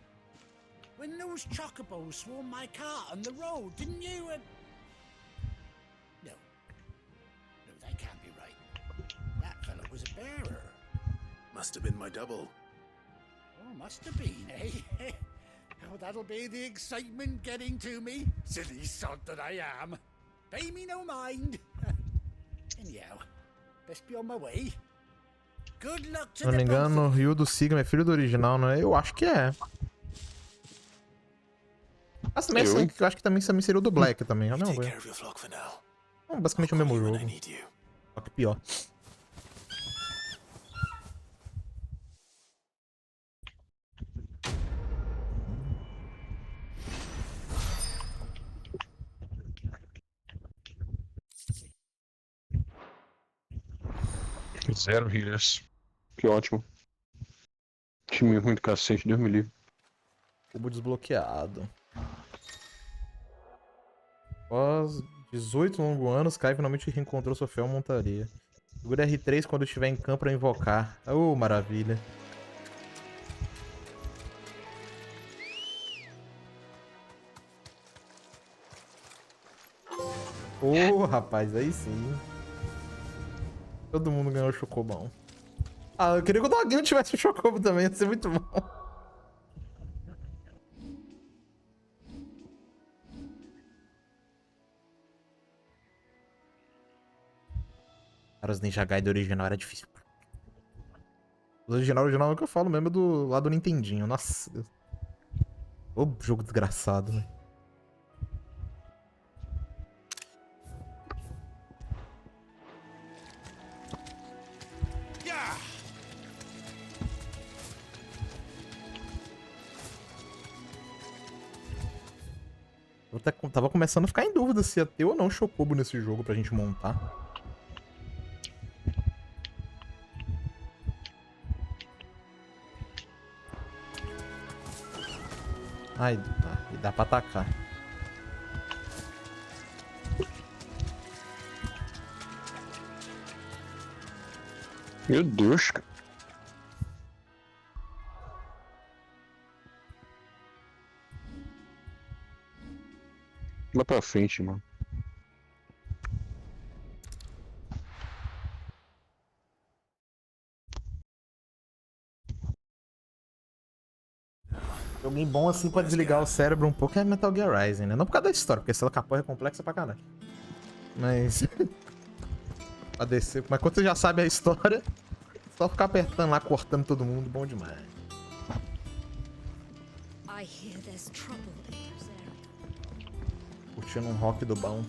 When those chocobos swarmed my car on the road, didn't you? No, that can't be right. That fellow was a bearer. Must have been my double. Oh, must have been, eh? Oh, that'll be the excitement getting to me. Silly sod that I am. Pay me no mind. Anyhow, best be on my way. Good luck Se to não me the both engano, o of you. Ryu do Sigma é filho do original, não é? Eu acho que é. Mas também assim, eu acho que também seria o do Black também. Eu não Take vou. care of your flock for now. É basicamente o I'll mesmo call you when I jogo. need you. Só que pior. Zero healers. Que ótimo. Time ruim do cacete, Deus me livre. Cubo desbloqueado. Após 18 longos anos, Kai finalmente reencontrou sua fiel montaria. Segura R3 quando estiver em campo para invocar. Oh, maravilha. Oh, rapaz, aí sim. Todo mundo ganhou o chocobão. Ah, eu queria que o Doguinho tivesse o chocobo também, ia ser muito bom. Cara, os Ninja Gaiden original era difícil. O original é o que eu falo mesmo, do lado do Nintendinho. Nossa, Deus. Ô, jogo desgraçado, né? Eu tava começando a ficar em dúvida se ia ter ou não chocobo nesse jogo pra gente montar. Ai, dá pra atacar. Meu Deus, cara. Vai pra frente, mano. Joguinho bom assim pra desligar o cérebro um pouco é Metal Gear Rising, né? Não por causa da história, porque essa capa é complexa pra caralho. Mas... pra descer. Mas quando você já sabe a história, só ficar apertando lá, cortando todo mundo, bom demais. I hear there's trouble in those areas. Curtindo um rock do bom.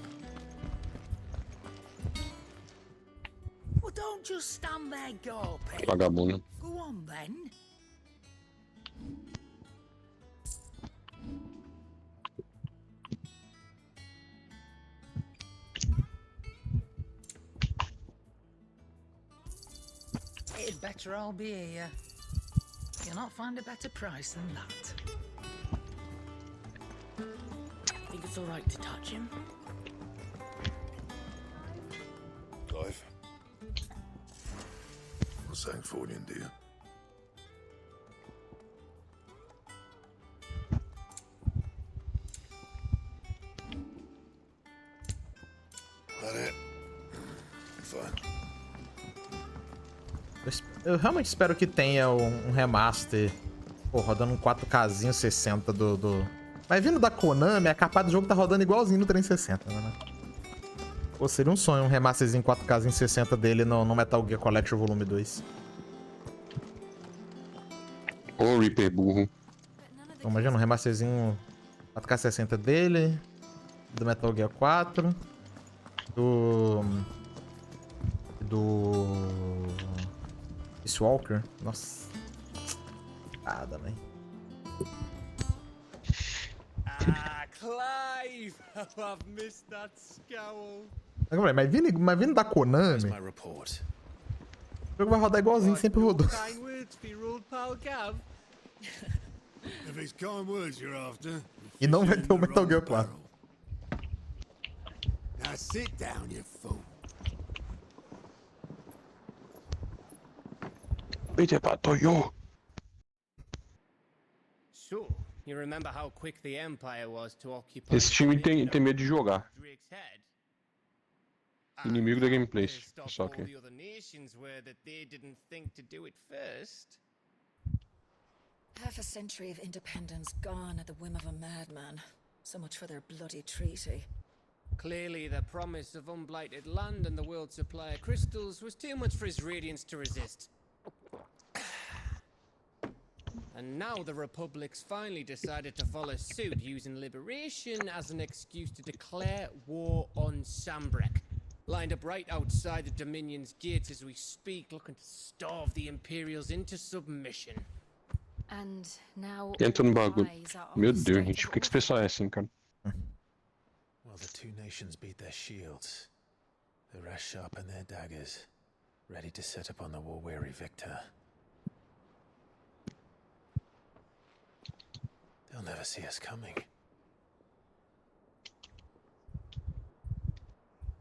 Well, don't just stand there gawping. Vagabundo. Go on then. It'd better all be here. You'll not find a better price than that. Think it's all right to touch him? Clive. What's saying for you, dear? That it? Fine. Eu realmente espero que tenha um remaster, pô, rodando um 4Kzinho 60 do... Mas vindo da Konami, a capa do jogo tá rodando igualzinho no 360, né? Pô, seria um sonho um remasterzinho 4Kzinho 60 dele no Metal Gear Collection Volume 2. Ô, Reaper burro. Então, imagina um remasterzinho 4K 60 dele, do Metal Gear 4, do Peace Walker. Nossa. Nada, velho. Ah, Clive! I've missed that scowl. Mas vindo da Konami, My report. o jogo vai rodar igualzinho, sempre rodou. Kind words for your old pal Gav. If it's kind words you're after, E não vai you're in ter o the Metal wrong Gear 4. barrel. Now sit down, you fool. Peter Patoyo. So, you remember how quick the Empire was to occupy Esse time tem medo de jogar. Drake's head? Inimigo da gameplay, Pissed off só all que... the other nations were that they didn't think to do it first. Half a century of independence gone at the whim of a madman. So much for their bloody treaty. Clearly, the promise of unblighted land and the world's supply of crystals was too much for his radiance to resist. And now the Republic's finally decided to follow suit, using liberation as an excuse to declare war on Sambrek. Lined up right outside the Dominion's gates as we speak, looking to starve the Imperials into submission. And now Entra no bagulho. eyes are on Meu the Deus, Strait gente, of por que expressão é assim, cara? While the two nations beat their shields, the rest sharpen their daggers, ready to set upon the war-weary victor. They'll never see us coming.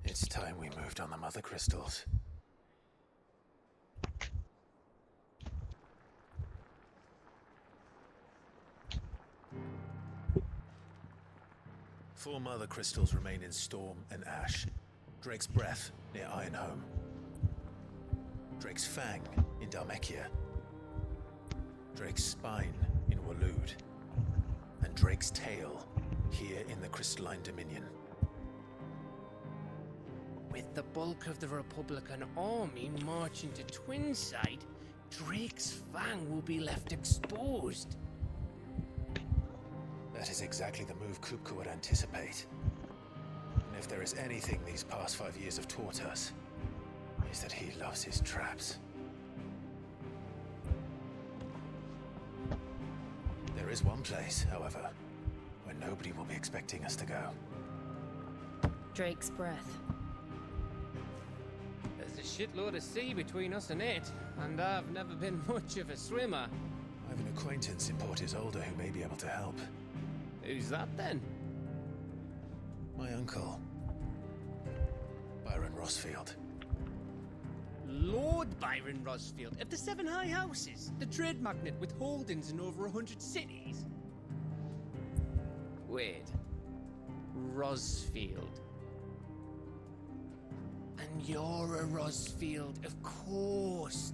It's time we moved on the mother crystals. Four mother crystals remain in Storm and Ash. Drake's Breath near Ironhome. Drake's Fang in Dhalmekia. Drake's Spine in Waloed. And Drake's Tail here in the Crystalline Dominion. With the bulk of the Republican army marching to Twinside, Drake's Fang will be left exposed. That is exactly the move Kupka would anticipate. And if there is anything these past 5 years have taught us, is that he loves his traps. There is one place, however, where nobody will be expecting us to go. Drake's Breath. There's a shitload of sea between us and it, and I've never been much of a swimmer. I have an acquaintance in Port Isolde who may be able to help. Who's that then? My uncle, Byron Rosfield. Lord Byron Rosfield of the Seven High Houses, the trade magnate with holdings in over 100 cities. Wait, Rosfield. And you're a Rosfield, of course.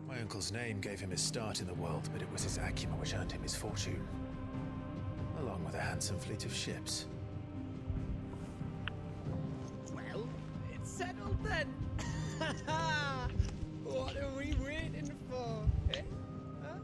My uncle's name gave him his start in the world, but it was his acumen which earned him his fortune, along with a handsome fleet of ships. Well, it's settled then. What are we waiting for? Eh? Huh?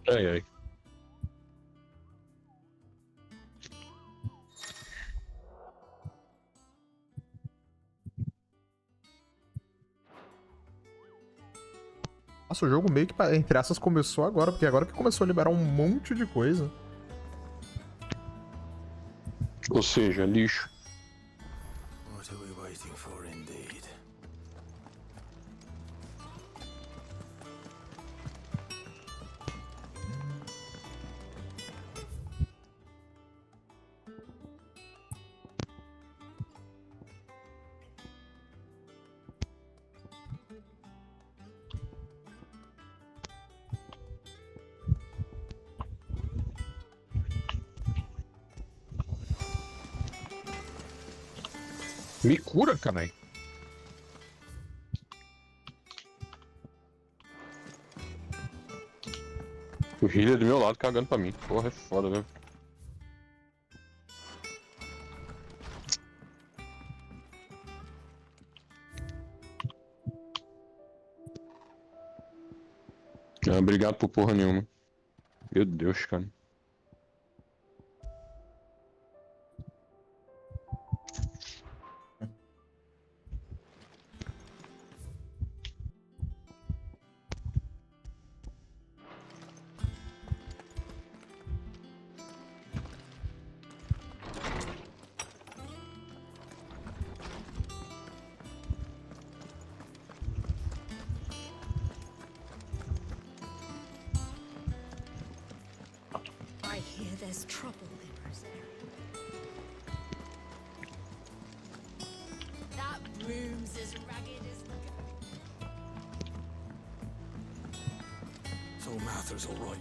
Ai, ai. Nossa, o jogo meio que, entre essas, começou agora, porque agora que começou a liberar um monte de coisa. Ou seja, lixo. What are we waiting for indeed? Me cura, caralho. O healer do meu lado cagando pra mim. Porra, é foda, né? Ah, obrigado por porra nenhuma. Meu Deus, cara. I hear there's trouble in Rosaria. That room's as ragged as So Mather's all right.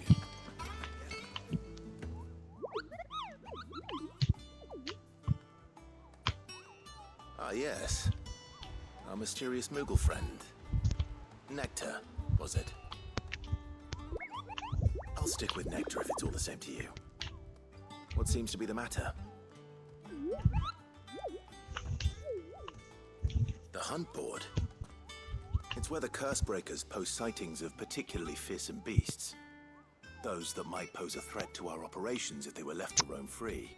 Ah, yes. Our mysterious Moogle friend. Nectar, was it? I'll stick with Nectar if it's all the same to you. What seems to be the matter? The hunt board? It's where the curse breakers post sightings of particularly fearsome beasts. Those that might pose a threat to our operations if they were left to roam free.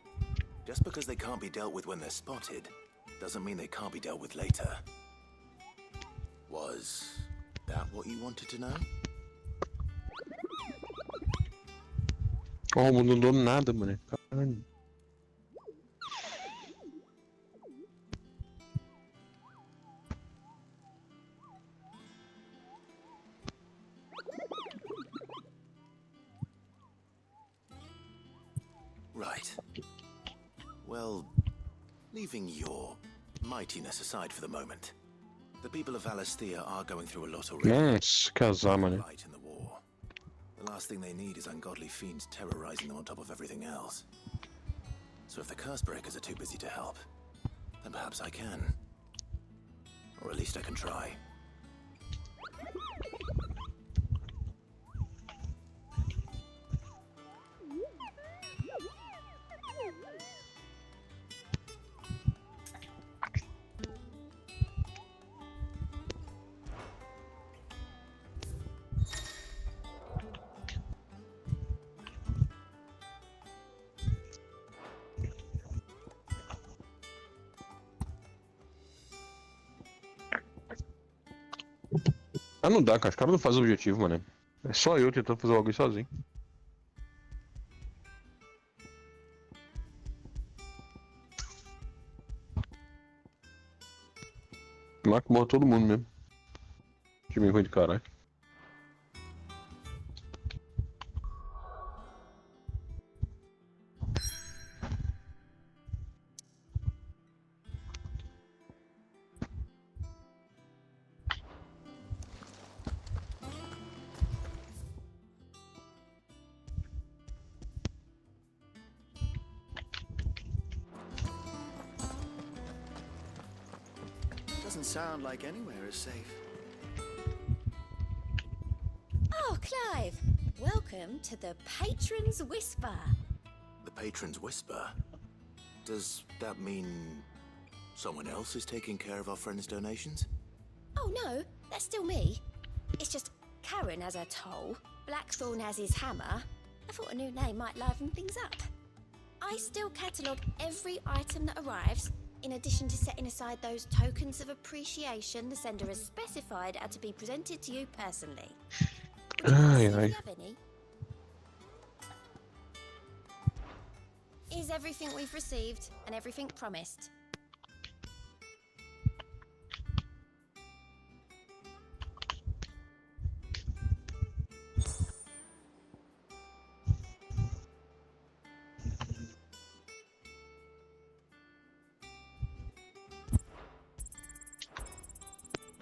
Just because they can't be dealt with when they're spotted, doesn't mean they can't be dealt with later. Was that what you wanted to know? Oh, não mudou nada, mano. Caralho. Right. Well, leaving your mightiness aside for the moment, the people of Alastia are going through a lot already. Nossa, casar, mano. Right in the war. The last thing they need is ungodly fiends terrorizing them on top of everything else. So if the curse breakers are too busy to help, then perhaps I can. Or at least I can try. Ah, não dá, cara. Os caras não fazem objetivo, mano. É só eu tentando fazer algo sozinho. Lá que morre todo mundo mesmo. Time ruim de caralho. Doesn't sound like anywhere is safe. Oh, Clive! Welcome to the Patron's Whisper. The Patron's Whisper? Does that mean someone else is taking care of our friend's donations? Oh no, that's still me. It's just Karen has her toll, Blackthorn has his hammer. I thought a new name might liven things up. I still catalogue every item that arrives, in addition to setting aside those tokens of appreciation the sender has specified are to be presented to you personally. Would you like to see if you have any? Is everything we've received and everything promised?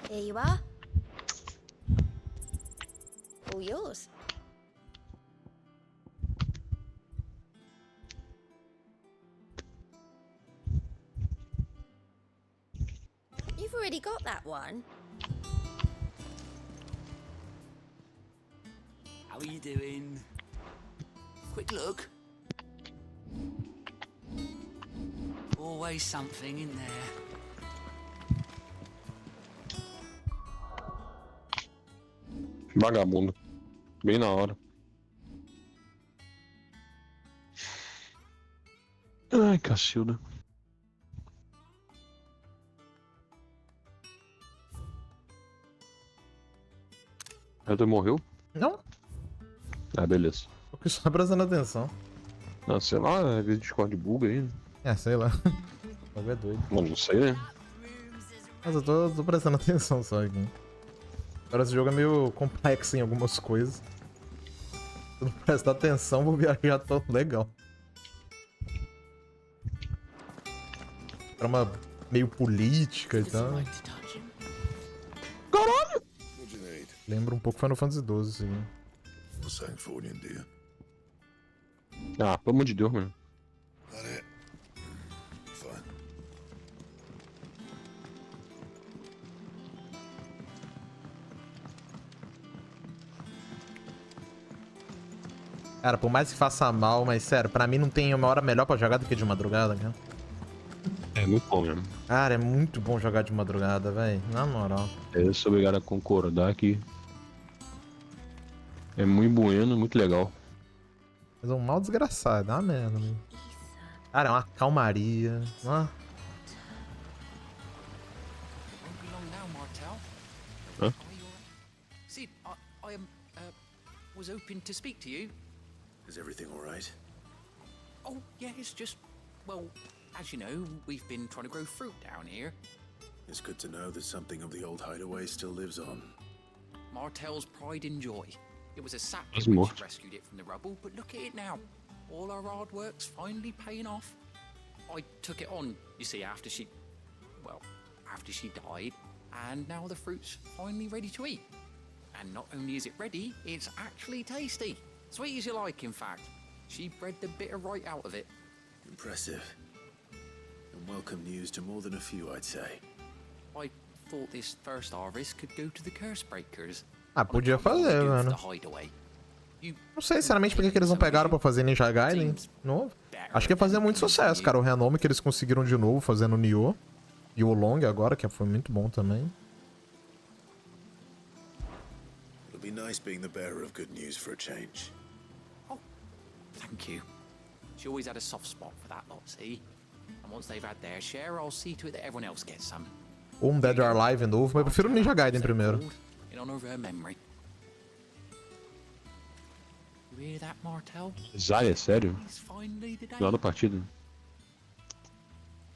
Here you are. All yours. You've already got that one. How are you doing? Quick look. Always something in there. Vagabundo. Bem na hora. Ai, Cacilda. Ela morreu? Não, Ah, beleza. eu fiquei só prestando atenção. Não, sei lá, às vezes Discord buga aí, né? É, sei lá. O bagulho é doido. Mano, não sei, né? Mas eu tô prestando atenção só aqui. Agora esse jogo é meio complexo em algumas coisas. Se eu não prestar atenção, vou viajar tão legal. Trama meio política e tal. Caralho! Lembra um pouco Final Fantasy XII, sim. Ah, pelo amor de Deus, mano. Cara, por mais que faça mal, mas sério, pra mim não tem uma hora melhor pra jogar do que de madrugada, cara. É muito bom mesmo. Cara, é muito bom jogar de madrugada, velho. Na moral. Eu sou obrigado a concordar que é muito bueno, muito legal. Mas é um mal desgraçado, é uma merda, mano. Cara, é uma calmaria. Ó. Hã? Sid, I was hoping to speak to you. Is everything all right? Oh, yeah, it's just, well, as you know, we've been trying to grow fruit down here. It's good to know that something of the old hideaway still lives on. Martel's pride and joy. It was a sap That's when more. she rescued it from the rubble, but look at it now. All our hard work's finally paying off. I took it on, you see, after she died, and now the fruit's finally ready to eat. And not only is it ready, it's actually tasty. Sweet as you like, in fact. She bred the bitter right out of it. Impressive. And welcome news to more than a few, I'd say. I thought this first harvest could go to the curse breakers. Ah, podia fazer, mano. Não sei, sinceramente, por que eles não pegaram pra fazer Ninja Gaiden novo. Acho que ia fazer muito sucesso, cara. O renome que eles conseguiram de novo fazendo Nioh. E o Long agora, que foi muito bom também. It'll be nice being the bearer of good news for a change. Oh, thank you. She always had a soft spot for that lot, see? And once they've had their share, I'll see to it that everyone else gets some. Ou Dead or Alive novo, mas eu prefiro o Ninja Gaiden primeiro. In honor of her memory. You hear that, Martel? Zaya, sério? He's finally the day. Final da partida?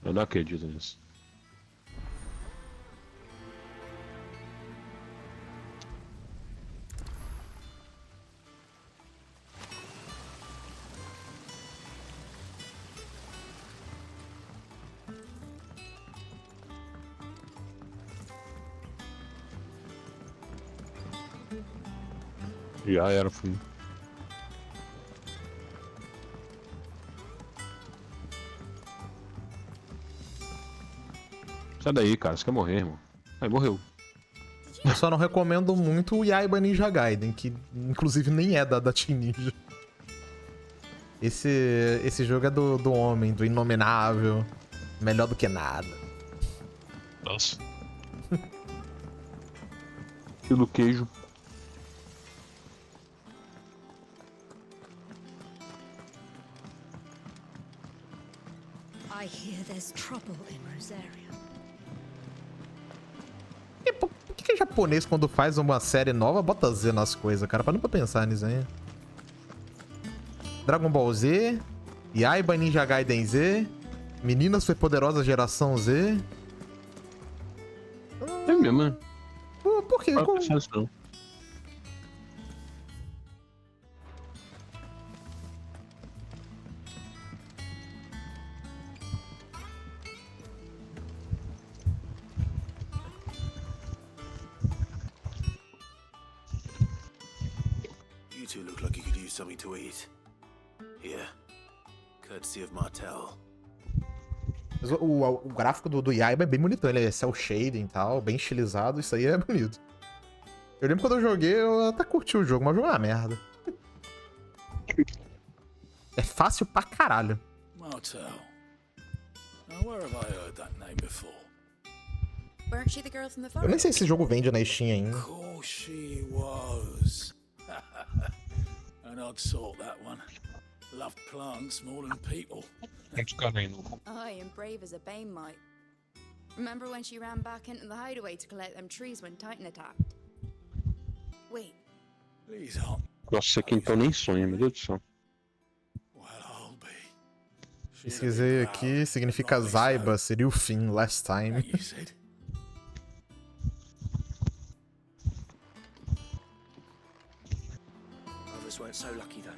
Eu não acredito nisso. Já era, fui. Sai daí, cara. Você quer morrer, irmão. Aí, morreu. Eu só não recomendo muito o Yaiba Ninja Gaiden, que inclusive nem é da Team Ninja. Esse jogo é do homem, do inominável. Melhor do que nada. Nossa. Quilo queijo. I hear there's trouble in Rosaria. Por que japonês, quando faz uma série nova, bota Z nas coisas, cara? Para pra pensar nisso aí. Dragon Ball Z, Yaiba Ninja Gaiden Z, Meninas Superpoderosas Geração Z. É mesmo, né? Por quê? Não pensar nisso, não. You two look like you could use something to eat. Here. Courtesy of Martel. Mas o gráfico do Yaiba é bem bonitão, ele é cel shading e tal, bem estilizado, isso aí é bonito. Eu lembro quando eu joguei, eu até curti o jogo, mas o jogo é uma merda. É fácil pra caralho. Martel. Now where have I heard that name before? Weren't she the girl from the Eu nem forest? sei se esse jogo vende na Steam ainda. Of course she was. An odd sort, that one. Loved plants more than people. Aye, and brave as a bane might. Remember when she ran back into the hideaway to collect them trees when Titan attacked? Wait, These aren't. Nossa, isso aqui então nem sonha, meu Deus do céu. Well, I'll be. Pesquisei aqui, significa Zaiba, seria o fim, last time. You said. Others weren't so lucky, though.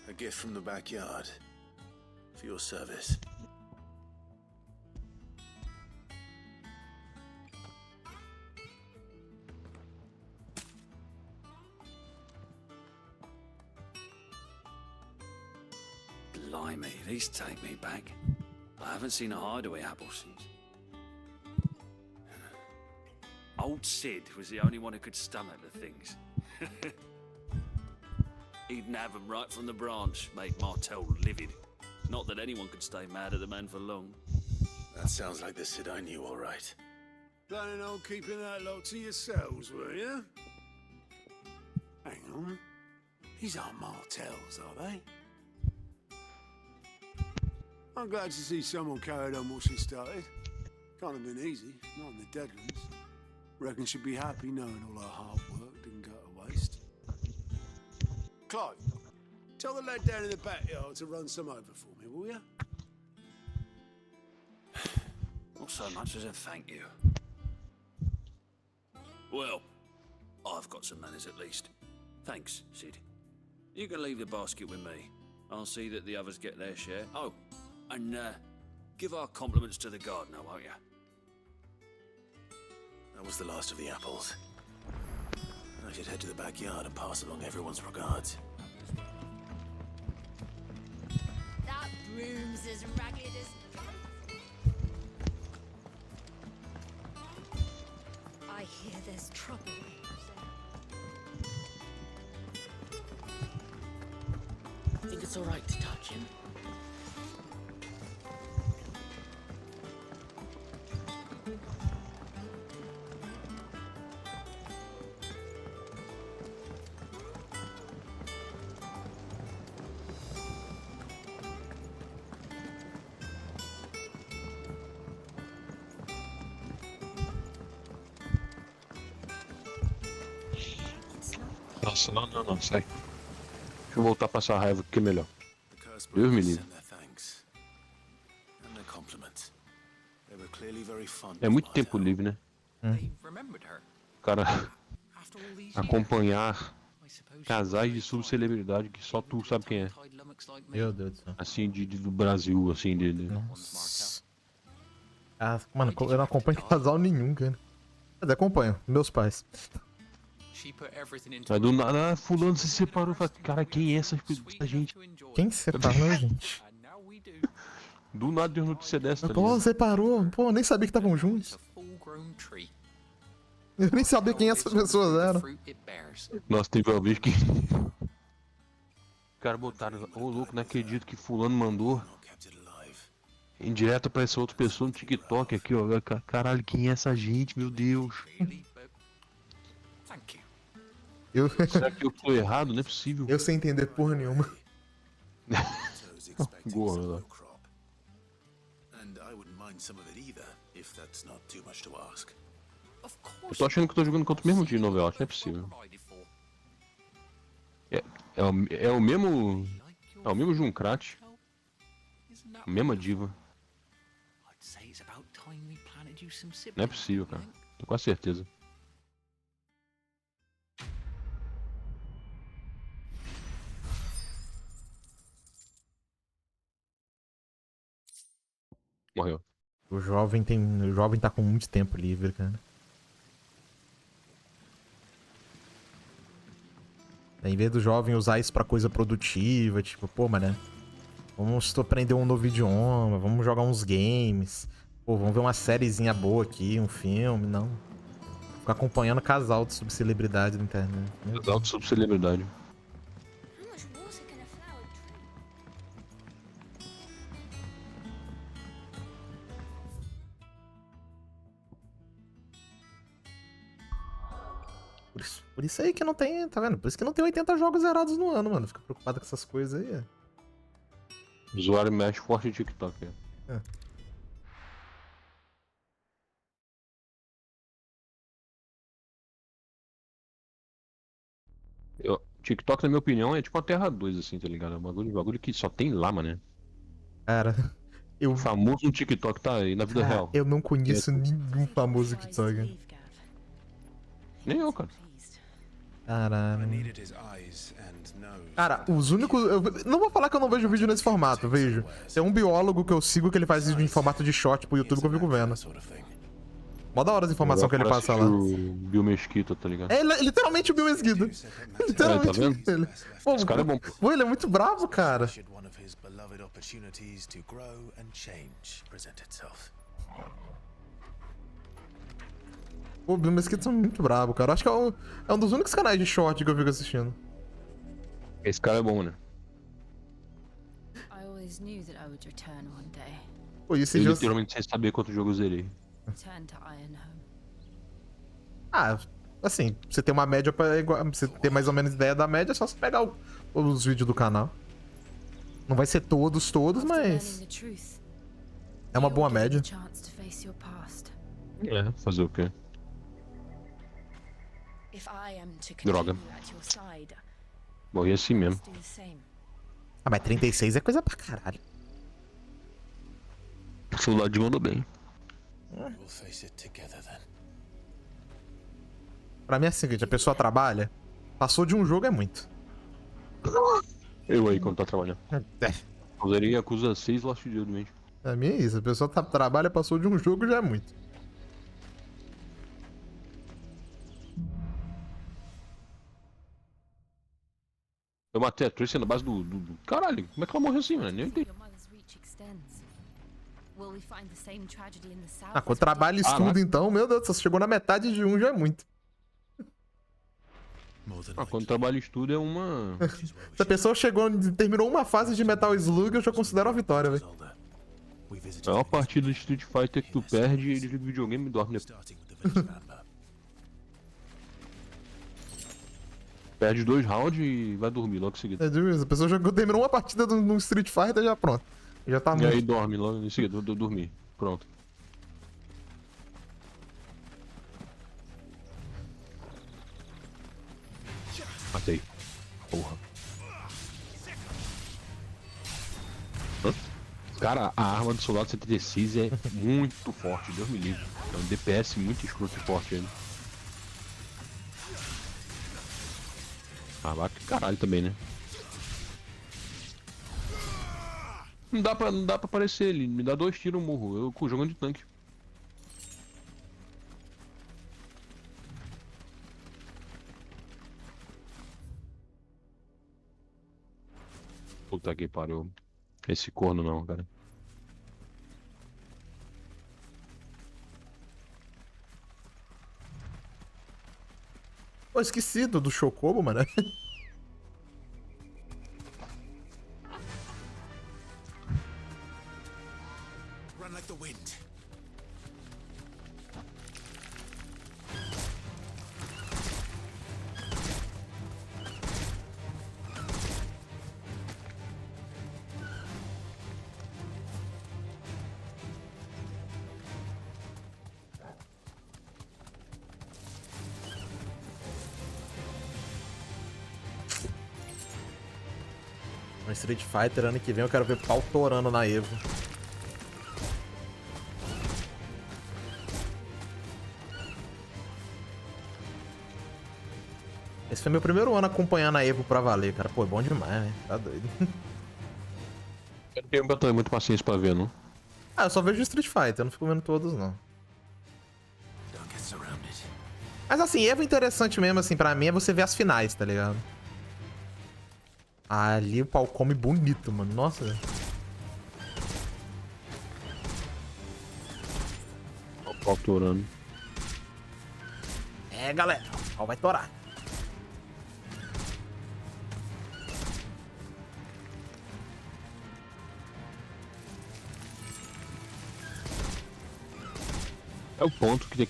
A gift from the backyard. For your service. Blimey, these take me back. I haven't seen a hideaway apple since. Old Sid was the only one who could stomach the things. He'd nab them right from the branch, make Martel livid. Not that anyone could stay mad at the man for long. That sounds like the Sid I knew, all right. Planning on keeping that lot to yourselves, were you? Hang on. These aren't Martels, are they? I'm glad to see someone carried on what she started. Can't have been easy, not in the Deadlands. Reckon she'd be happy knowing all her hard work didn't go to waste. Clive, tell the lad down in the backyard to run some over for me, will you? Not so much as a thank you. Well, I've got some manners at least. Thanks, Sid. You can leave the basket with me. I'll see that the others get their share. Oh, and give our compliments to the gardener, won't you? That was the last of the apples. I should head to the backyard and pass along everyone's regards. That broom's as ragged as... I hear there's trouble. Think it's all right to touch him? Nossa, não, sai. Deixa eu voltar a passar raiva, que é melhor. Deus me livre. É muito tempo livre, né? Cara, acompanhar casais de subcelebridade que só tu sabe quem é. Meu Deus do céu. Assim, do Brasil, assim, dele. Nossa. Ah, mano, eu não acompanho casal nenhum, cara. Mas acompanho, meus pais. Mas do nada, fulano se separou e falou, cara, quem é essa gente? Quem se separou, gente? Do nada deu notícia dessa, tá Pô, ligado? separou. Pô, nem sabia que estavam juntos. Eu nem sabia quem essas pessoas eram. Nossa, teve uma vez que... Os caras botaram, ô louco, não acredito que fulano mandou indireto pra essa outra pessoa no TikTok aqui, ó. Caralho, quem é essa gente, meu Deus? Será que eu tô errado? Não é possível. Eu sem entender porra nenhuma. Gordo, eu tô achando que eu tô jogando contra o mesmo de Overwatch, não é possível. É o mesmo... É o mesmo Junkrat. Mesma diva. Não é possível, cara. Tô com a certeza. Morreu. O jovem tá com muito tempo livre, cara. Em vez do jovem usar isso pra coisa produtiva, tipo, pô, mano, né? Vamos aprender um novo idioma, vamos jogar uns games. Pô, vamos ver uma sériezinha boa aqui, um filme, não. Ficar acompanhando casal de subcelebridade na internet. Casal de subcelebridade. Por isso aí que não tem, tá vendo? Por isso que não tem 80 jogos zerados no ano, mano. Fica preocupado com essas coisas aí. O usuário mexe forte no TikTok. TikTok, na minha opinião, é tipo a Terra 2, assim, tá ligado? É um bagulho que só tem lá, mano. Cara, O famoso no TikTok tá aí na vida real. Eu não conheço nenhum famoso TikTok. Nem eu, cara. Caralho. Cara, os únicos... Eu não vou falar que eu não vejo vídeo nesse formato, vejo. Tem um biólogo que eu sigo que ele faz vídeo em formato de short pro YouTube que eu fico vendo. Mó da hora as informações que ele passa lá. O Bill Mesquita, tá ligado? É literalmente o Bill Mesquita. Literalmente tá vendo? ele. Pô, Esse cara é bom. Pô, ele é muito bravo, cara. Pô, o Mesquita são muito brabo, cara. Acho que é um dos únicos canais de short que eu fico assistindo. Esse cara é bom, né? Pô, esse Eu jogo... literalmente sem saber quantos jogos zerei. Ah, assim, você tem uma média pra... Você ter mais ou menos ideia da média, é só você pegar os vídeos do canal. Não vai ser todos, mas... É uma boa média. É, fazer o quê? Droga. Morri assim mesmo. Ah, mas 36 é coisa pra caralho. O celular de mandou bem. Pra mim é assim, a pessoa trabalha, passou de um jogo é muito. Eu aí, quando tá trabalhando. É. Eu zerei Yakuza 6 Last Judgment. Pra mim é isso, a pessoa trabalha, passou de um jogo já é muito. Eu matei a Tracy na base do... Caralho, como é que ela morreu assim, mano? Nem entendi. Ah, quando trabalha e estuda então, meu Deus, você chegou na metade de um já é muito. Ah, quando trabalha e estuda é uma... Se a pessoa terminou uma fase de Metal Slug, eu já considero uma vitória, velho. É uma partida de Street Fighter que tu perde e ele liga o videogame e dorme depois. Perde 2 rounds e vai dormir logo em seguida. É difícil, a pessoa terminou uma partida no Street Fighter e já pronto. Já tá E muito. aí dorme logo em seguida, dormir. Pronto. Matei. Porra. Hã? Cara, a arma do soldado 76 é muito forte, Deus me livre. É um DPS muito escroto e forte ainda. Ah, vai que caralho também, né? Não dá pra aparecer ele, me dá 2 tiros eu morro, eu jogando de tanque. Puta que pariu. Esse corno não, cara. Pô, esqueci do Chocobo, mano. Run like the wind. No Street Fighter, ano que vem, eu quero ver pau torando na Evo. Esse foi meu primeiro ano acompanhando a Evo pra valer, cara. Pô, é bom demais, né? Tá doido. Eu não tenho muita paciência pra ver, não. Ah, eu só vejo Street Fighter, eu não fico vendo todos, não. Mas assim, Evo interessante mesmo, assim, pra mim é você ver as finais, tá ligado? Ali o pau come bonito, mano. Nossa, velho. O pau torando. É, galera. O pau vai torar. É o ponto que tem.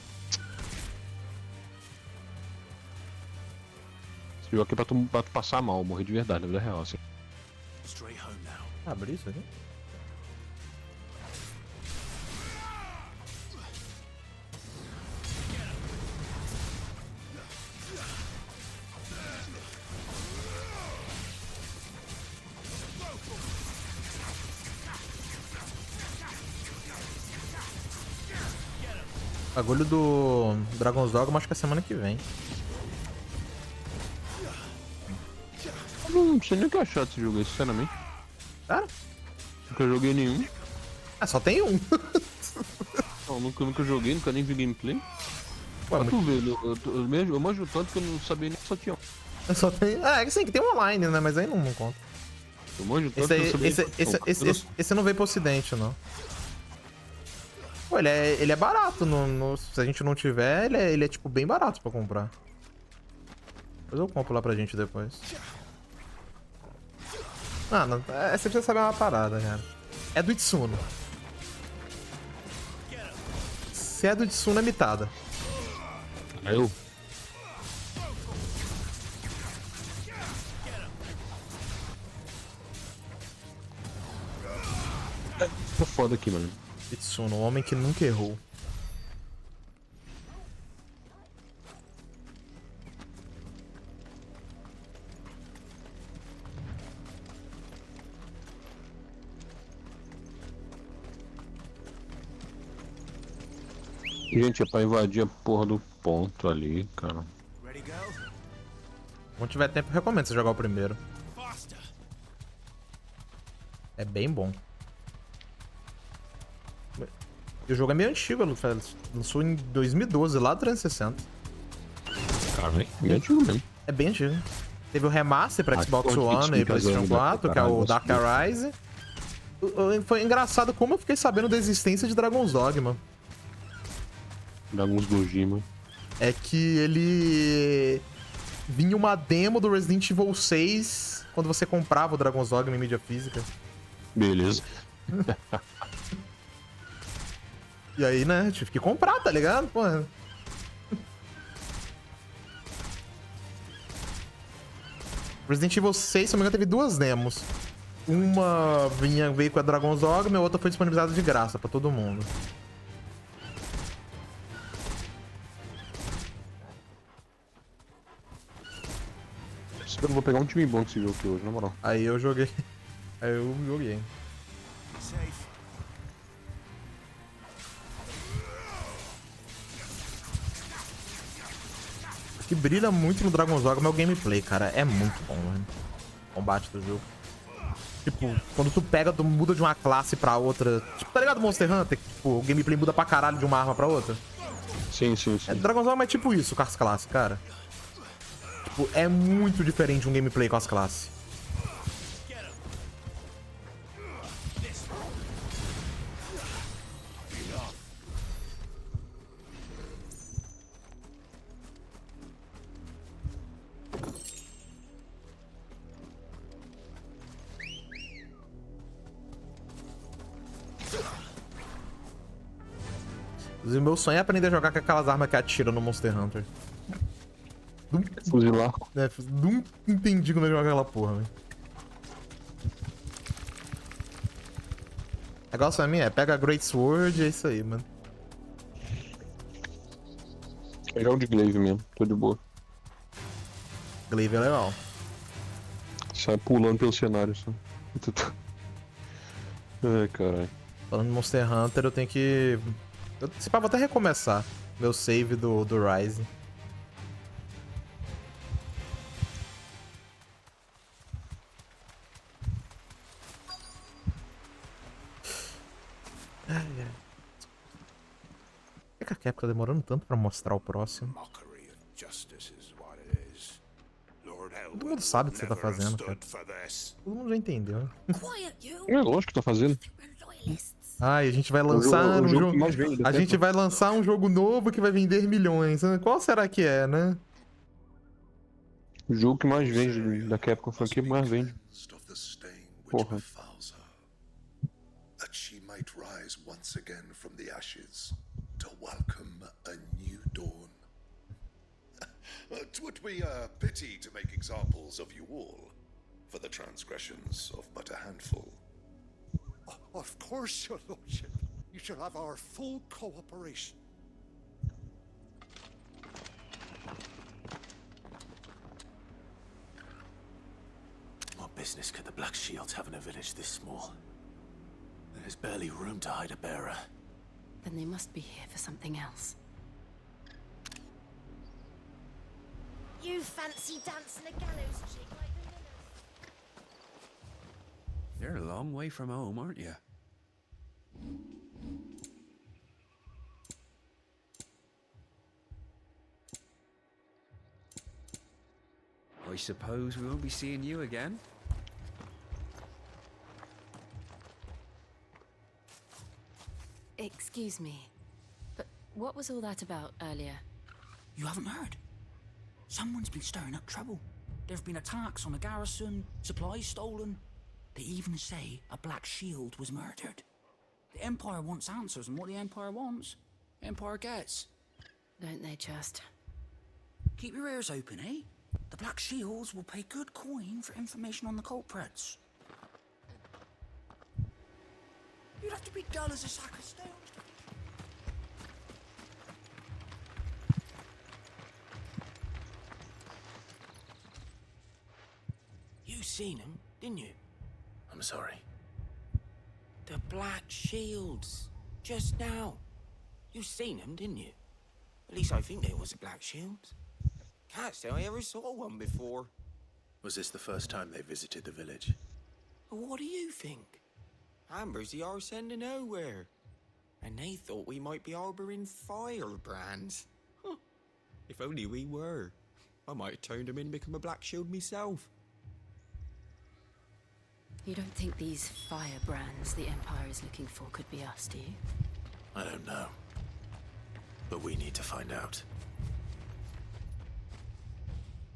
Esse jogo aqui é pra tu passar mal, morrer de verdade, na vida real, assim. Abrir isso aqui? O bagulho do Dragon's Dogma acho que é semana que vem. Eu não sei nem o que achar desse jogo aí, sinceramente. Cara? Nunca joguei nenhum. Ah, só tem um. Não, nunca joguei, nunca nem vi gameplay. Ué, mas tu vê, eu manjo tanto que eu não sabia nem que só tinha um. Só tem. Ah, é que sim, que tem um online, né? Mas aí não conta. Eu manjo tanto que eu não sabia. Esse não veio pro ocidente, não. Pô, ele é barato. Se a gente não tiver, ele é tipo bem barato pra comprar. Depois eu compro lá pra gente depois. Ah, não, você precisa saber uma parada, cara. É do Itsuno. Se é do Itsuno, é mitada. Eu? Tá foda aqui, mano. Itsuno, o homem que nunca errou. Gente, é pra invadir a porra do ponto ali, cara. Quando tiver tempo, eu recomendo você jogar o primeiro. É bem bom. E o jogo é meio antigo, lançou em 2012, lá do 360. Cara, bem antigo mesmo. É bem antigo. Teve o remaster pra Xbox onde que One e explica PlayStation as armas 4, que é o Dark Rise. Foi engraçado como eu fiquei sabendo da existência de Dragon's Dogma. Dragon's Dogma. É que ele... vinha uma demo do Resident Evil 6 quando você comprava o Dragon's Dogma em mídia física. Beleza. E aí, né, tive que comprar, tá ligado? Porra. Resident Evil 6, se não me engano, teve duas demos. Uma veio com a Dragon's Dogma e a outra foi disponibilizada de graça pra todo mundo. Eu vou pegar um time bom desse jogo aqui hoje, na moral. Aí eu joguei. Aí eu joguei. O que brilha muito no Dragon's Dogma é o gameplay, cara. É muito bom, mano. O combate do jogo. Tipo, quando tu pega, tu muda de uma classe pra outra. Tipo, tá ligado Monster Hunter? Tipo, o gameplay muda pra caralho de uma arma pra outra. Sim, sim, sim. Dragon's Dogma é tipo isso com as classes, cara. Tipo, é muito diferente um gameplay com as classes. O meu sonho é aprender a jogar com aquelas armas que atiram no Monster Hunter. Fuzilar. Não entendi como é jogar aquela porra, velho. O negócio pra mim é pega a Great Sword e é isso aí, mano. É jogo de Glaive mesmo, tô de boa. Glaive é legal. Sai pulando pelo cenário só. Ai, caralho. Falando de Monster Hunter, eu tenho que... Se pá, vou até recomeçar meu save do Rise. Ai, ai. Por que a Capcom tá demorando tanto pra mostrar o próximo? Todo mundo sabe o que você tá fazendo, cara. Todo mundo já entendeu. É lógico que tá fazendo. Ai, a gente vai lançar um jogo. A gente Capcom. vai lançar um jogo novo que vai vender milhões. Qual será que é, né? O jogo que mais vende da Capcom, foi o que mais vende. Porra. That she might rise once again from the ashes to welcome a new dawn. 'Twould be a pity to make examples of you all for the transgressions of but a handful. Of course, your lordship. You shall have our full cooperation. What business could the Black Shields have in a village this small? There's barely room to hide a bearer. Then they must be here for something else. You fancy dancing a gallows jig like the Millers? You're a long way from home, aren't you? I suppose we won't be seeing you again? Excuse me, but what was all that about earlier? You haven't heard? Someone's been stirring up trouble. There have been attacks on the garrison, supplies stolen. They even say a Black Shield was murdered. The Empire wants answers, and what the Empire wants, Empire gets. Don't they just? Keep your ears open, eh? The Black Shields will pay good coin for information on the culprits. You'd have to be dull as a sack of stones. You seen him, didn't you? I'm sorry. The Black Shields. Just now. You seen them, didn't you? At least I think there was a Black Shield. Can't say I ever saw one before. Was this the first time they visited the village? What do you think? Amber's the arse end of nowhere. And they thought we might be harboring firebrands. Huh. If only we were. I might have turned them in and become a Black Shield myself. You don't think these firebrands the Empire is looking for could be us, do you? I don't know. But we need to find out.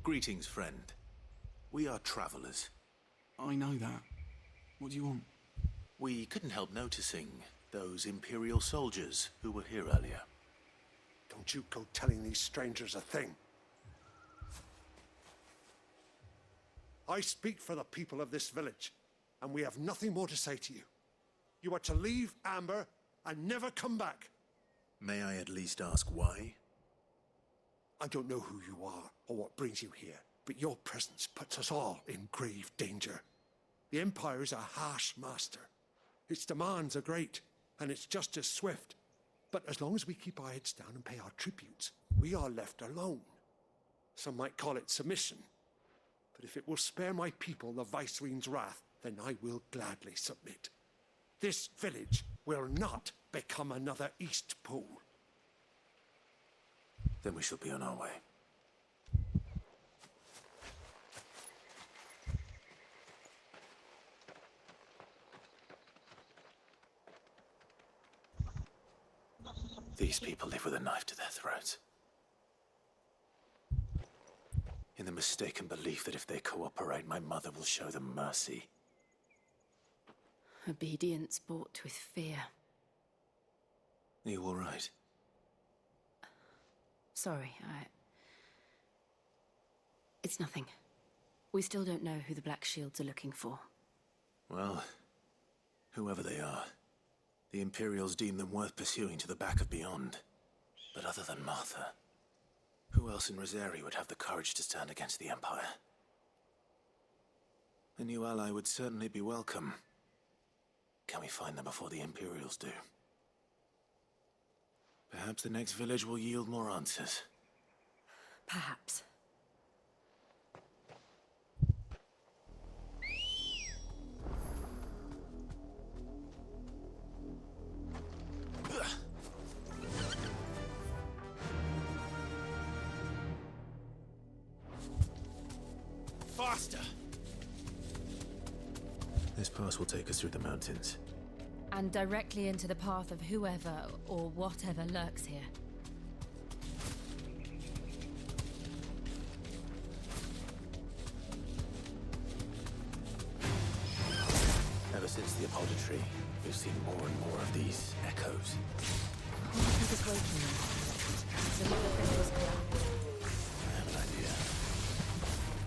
Greetings, friend. We are travelers. I know that. What do you want? We couldn't help noticing those Imperial soldiers who were here earlier. Don't you go telling these strangers a thing. I speak for the people of this village, and we have nothing more to say to you. You are to leave Amber and never come back. May I at least ask why? I don't know who you are or what brings you here, but your presence puts us all in grave danger. The Empire is a harsh master. Its demands are great, and its justice swift. But as long as we keep our heads down and pay our tributes, we are left alone. Some might call it submission. But if it will spare my people the Viceroy's wrath, then I will gladly submit. This village will not become another East Pole. Then we shall be on our way. These people live with a knife to their throats. In the mistaken belief that if they cooperate, my mother will show them mercy. Obedience bought with fear. Are you all right? Sorry, It's nothing. We still don't know who the Black Shields are looking for. Well, whoever they are, the Imperials deem them worth pursuing to the back of beyond. But other than Martha, who else in Rosaria would have the courage to stand against the Empire? A new ally would certainly be welcome. Can we find them before the Imperials do? Perhaps the next village will yield more answers. Perhaps. Faster! This pass will take us through the mountains. And directly into the path of whoever or whatever lurks here. Ever since the apodatory, we've seen more and more of these echoes. What do you think is waking them? Is another village collapse? I have an idea.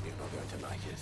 You're not going to like it.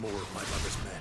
more of my mother's men.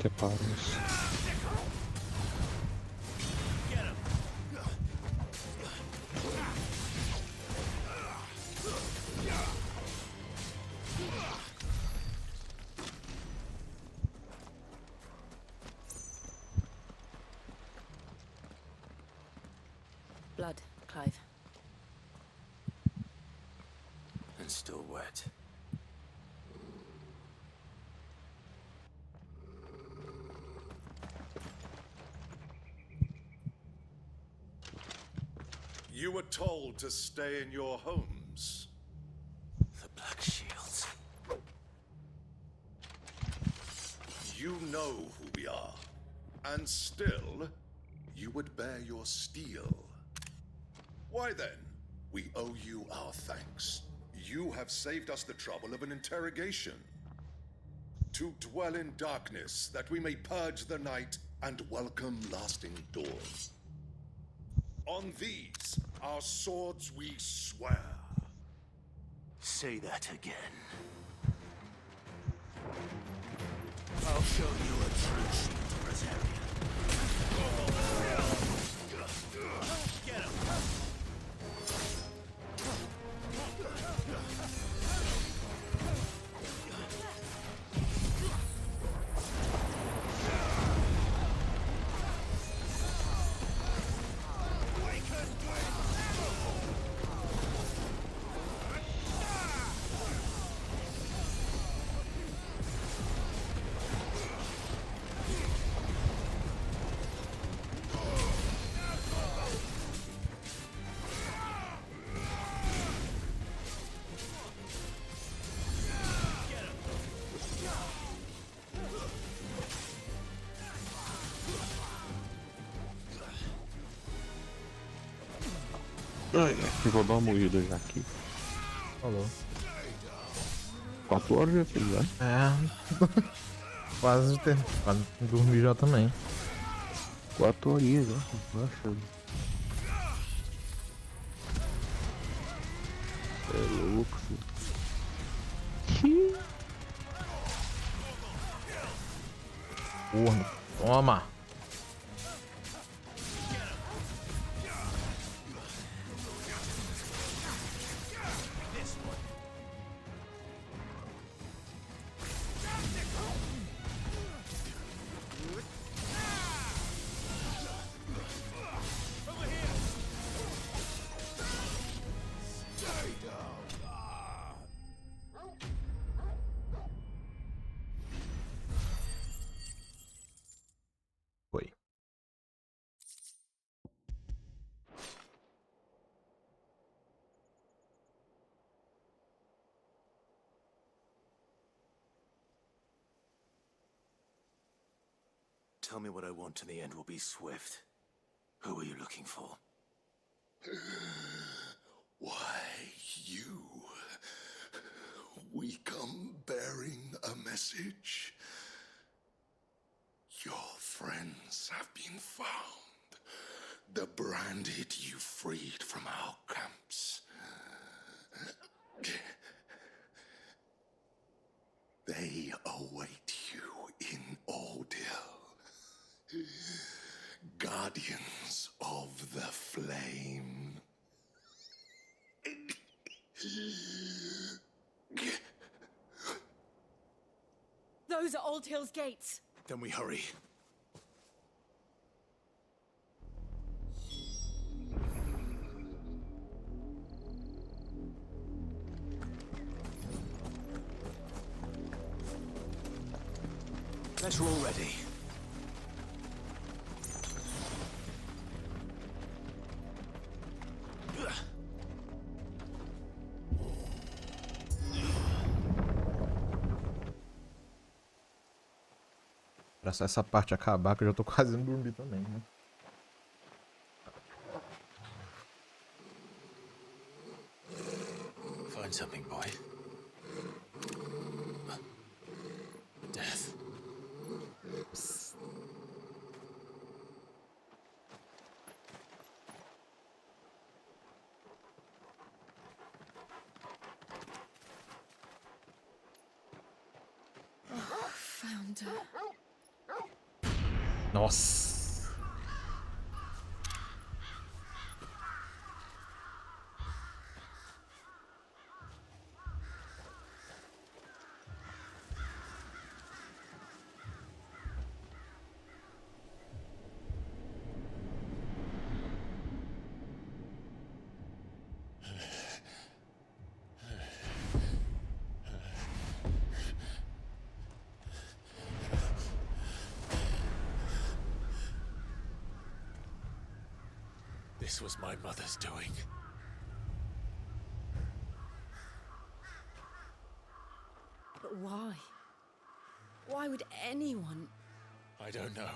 Separos. Blood, Clive. And still wet. You were told to stay in your homes. The Black Shields. You know who we are. And still, you would bear your steel. Why then, we owe you our thanks. You have saved us the trouble of an interrogation. To dwell in darkness, that we may purge the night and welcome lasting dawn. On these, our swords we swear. Say that again. I'll show you a true shield to Rosaria. Get him! Ai, vou dar uma moída já aqui. Falou. 4 horas já fiz, né? É. quase dormi já também. 4 horinhas, ó. Tô achando. É louco, filho. Porra, toma. Foi. Tell me what I want and the end will be swift. Who are you looking for? Why, you. We come bearing a message. Your friends have been found. The branded you freed from our camps. They await you in Ordeal. Guardians of the Flame. Those are Old Hill's gates. Then we hurry. Better already. Pra só essa parte acabar, que eu já tô quase indo dormir também, né? Find something, boy. Death. Found her. Nossa. This was my mother's doing. But why? Why would anyone? I don't know.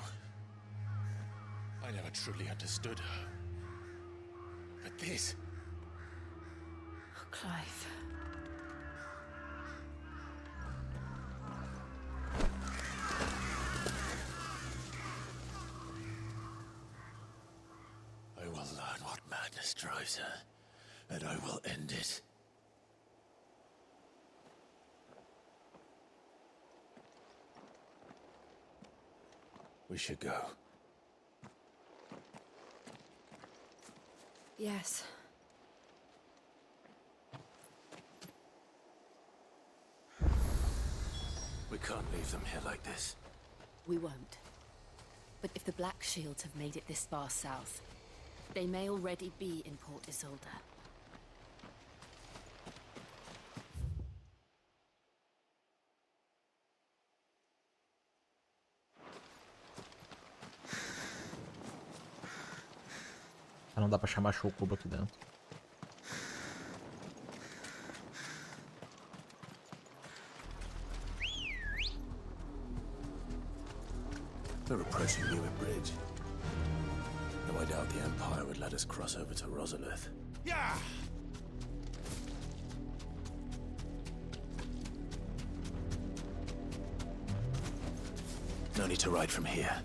I never truly understood her. But this... Oh, Clive. I will learn what madness drives her, and I will end it. We should go. Yes. We can't leave them here like this. We won't. But if the Black Shields have made it this far south, they may already be in Port Isolde. Não dá pra chamar Chocobo aqui dentro. They're approaching Newick Bridge. Though I doubt the Empire would let us cross over to Rosalith. Yeah! No need to ride from here.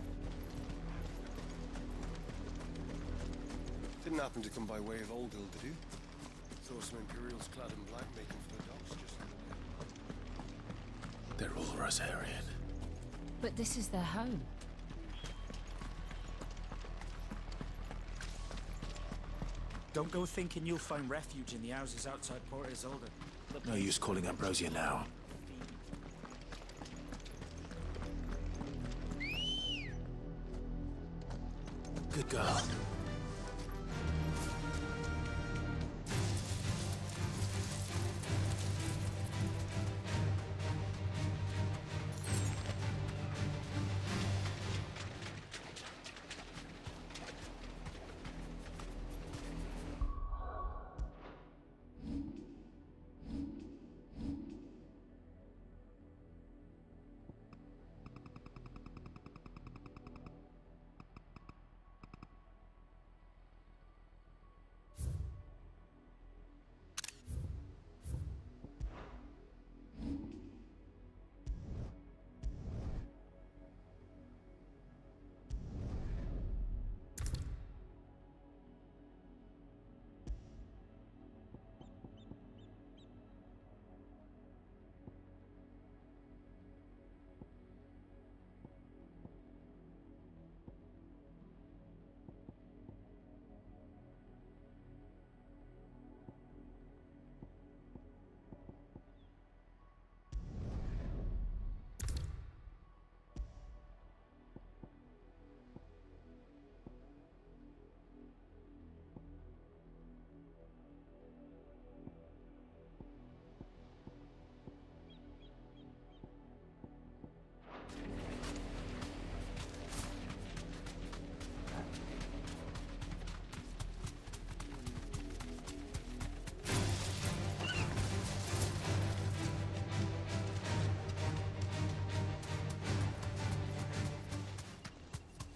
Didn't happen to come by way of Old Hill, did you? Saw some Imperials clad in black making for the docks just They're all Rosarian. But this is their home. Don't go thinking you'll find refuge in the houses outside Port Isolde. No use calling Ambrosia now. Good girl.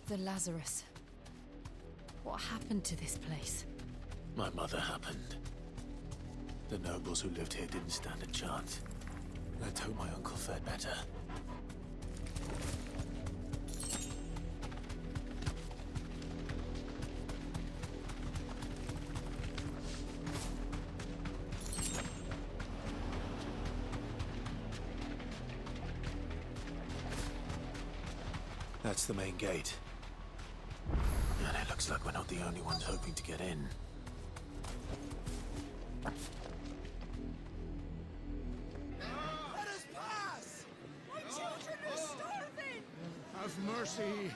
The Lazarus. What happened to this place? My mother happened. The nobles who lived here didn't stand a chance. Let's hope my uncle fared better. That's the main gate. And it looks like we're not the only ones hoping to get in. Let us pass! My children are starving! Have mercy!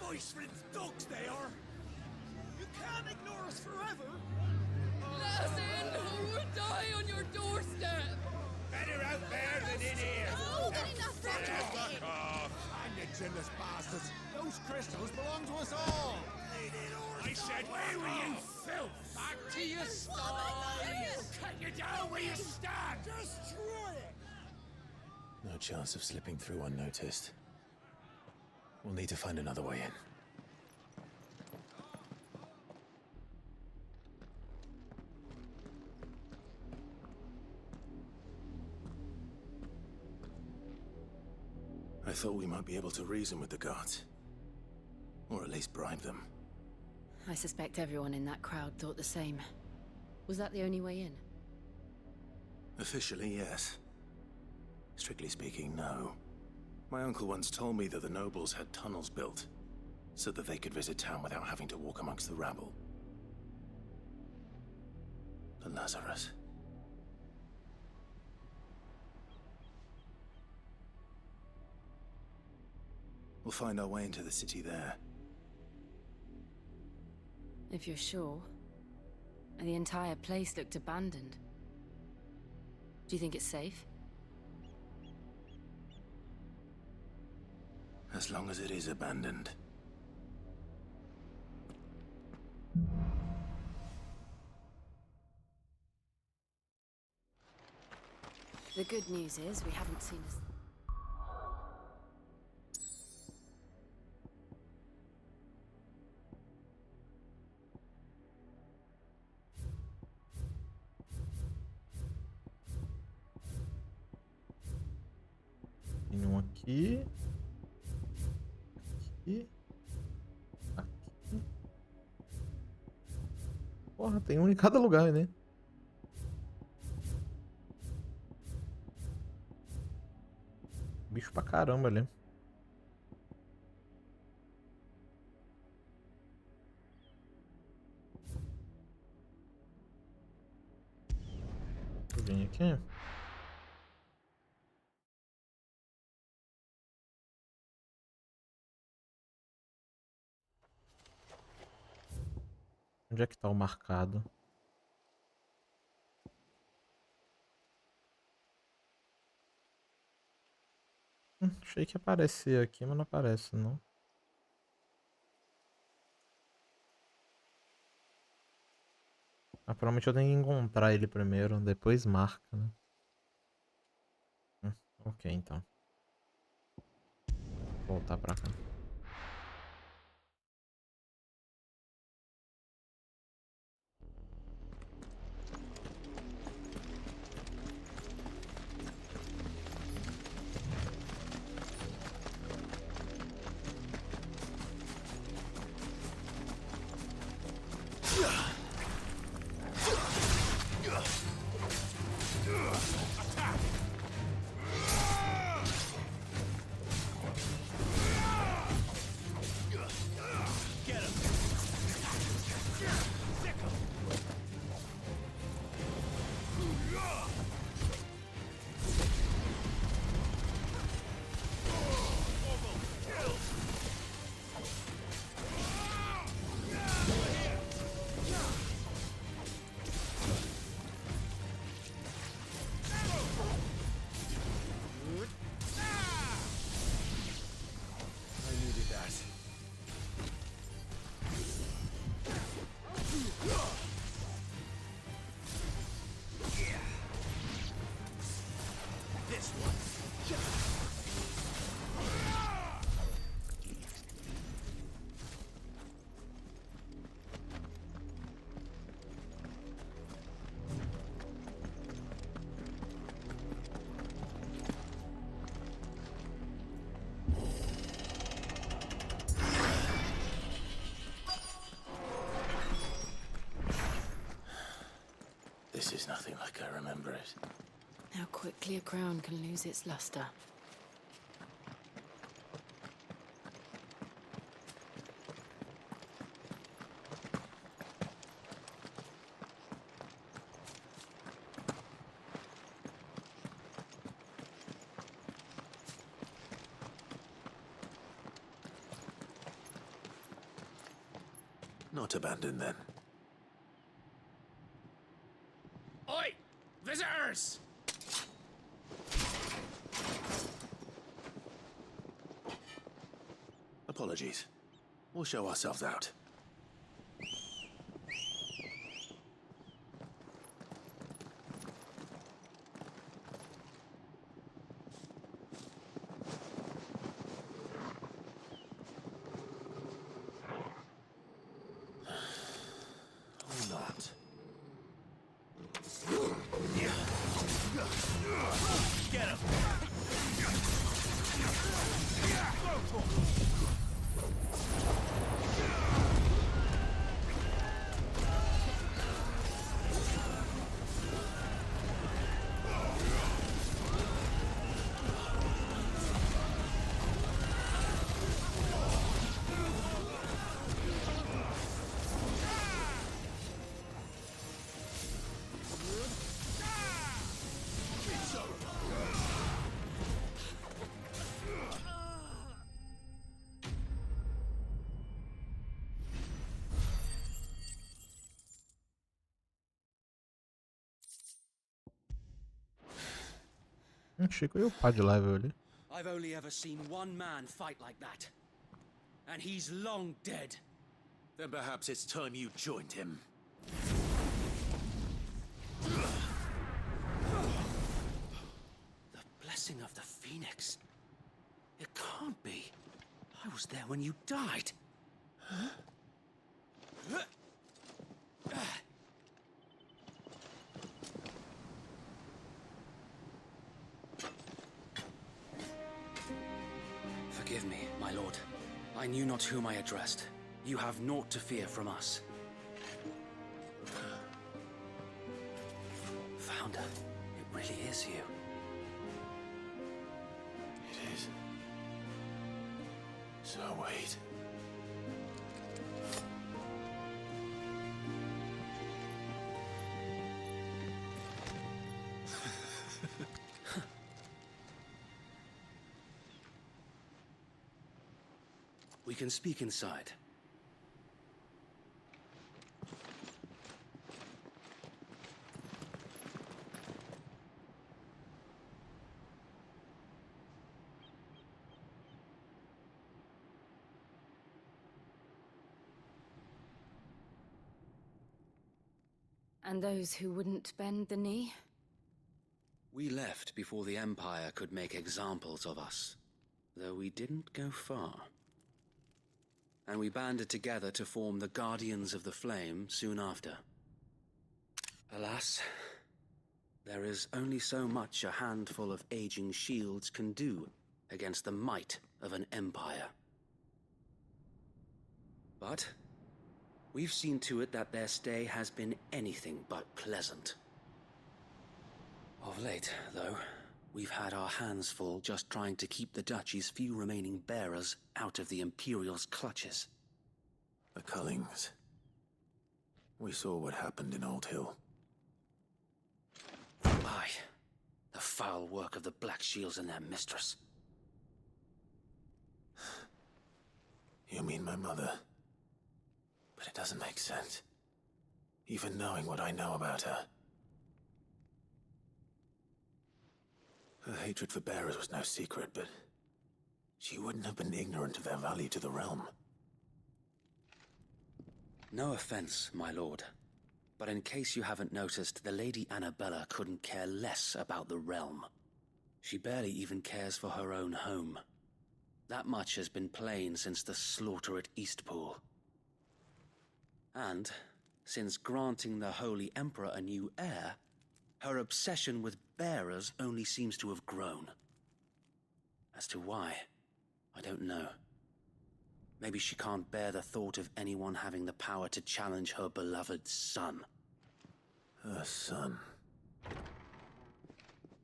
Voice-riddled dogs they are! You can't ignore us forever! Let us in, or we'll die on your doorstep! Better out there than in here! Oh, good enough for Fuck off! And you jealous bastards! Those crystals belong to us all! I said, where were you, filth? Back to your sties! Cut you down where you stand! Destroy it! No chance of slipping through unnoticed. We'll need to find another way in. I thought we might be able to reason with the guards. Or at least bribe them. I suspect everyone in that crowd thought the same. Was that the only way in? Officially, yes. Strictly speaking, no. My uncle once told me that the nobles had tunnels built, so that they could visit town without having to walk amongst the rabble. The Lazarus. We'll find our way into the city there. If you're sure. The entire place looked abandoned. Do you think it's safe? As long as it is abandoned. The good news is we haven't seen us. Tem um aqui. Aqui. Aqui. Porra, tem um em cada lugar, né? Bicho pra caramba ali. Deixa eu vir aqui. Onde é que tá o marcado? Achei que ia aparecer aqui, mas não aparece, não. Ah, provavelmente eu tenho que encontrar ele primeiro, depois marca, né? Ok, então. Vou voltar pra cá. This is nothing like I remember it. How quickly a crown can lose its luster. Not abandoned then. Oi! Visitors! Apologies. We'll show ourselves out. Or not. Get him! Achei que eu ia upar de level ali. I've only ever seen one man fight like that. And he's long dead. Then perhaps it's time you joined him. The blessing of the Phoenix. It can't be. I was there when you died. Forgive me, my lord. I knew not whom I addressed. You have naught to fear from us. Founder, it really is you. It is. So wait. We can speak inside. And those who wouldn't bend the knee? We left before the Empire could make examples of us, though we didn't go far. And we banded together to form the Guardians of the Flame soon after. Alas, there is only so much a handful of aging shields can do against the might of an empire. But we've seen to it that their stay has been anything but pleasant. Of late, though, we've had our hands full just trying to keep the Duchy's few remaining bearers out of the Imperial's clutches. The Cullings. We saw what happened in Old Hill. Aye, the foul work of the Black Shields and their mistress. You mean my mother? But it doesn't make sense. Even knowing what I know about her. Her hatred for bearers was no secret, but she wouldn't have been ignorant of their value to the realm. No offense, my lord, but in case you haven't noticed, the Lady Annabella couldn't care less about the realm. She barely even cares for her own home. That much has been plain since the slaughter at Eastpool. And, since granting the Holy Emperor a new heir, her obsession with bearers only seems to have grown. As to why, I don't know. Maybe she can't bear the thought of anyone having the power to challenge her beloved son. Her son.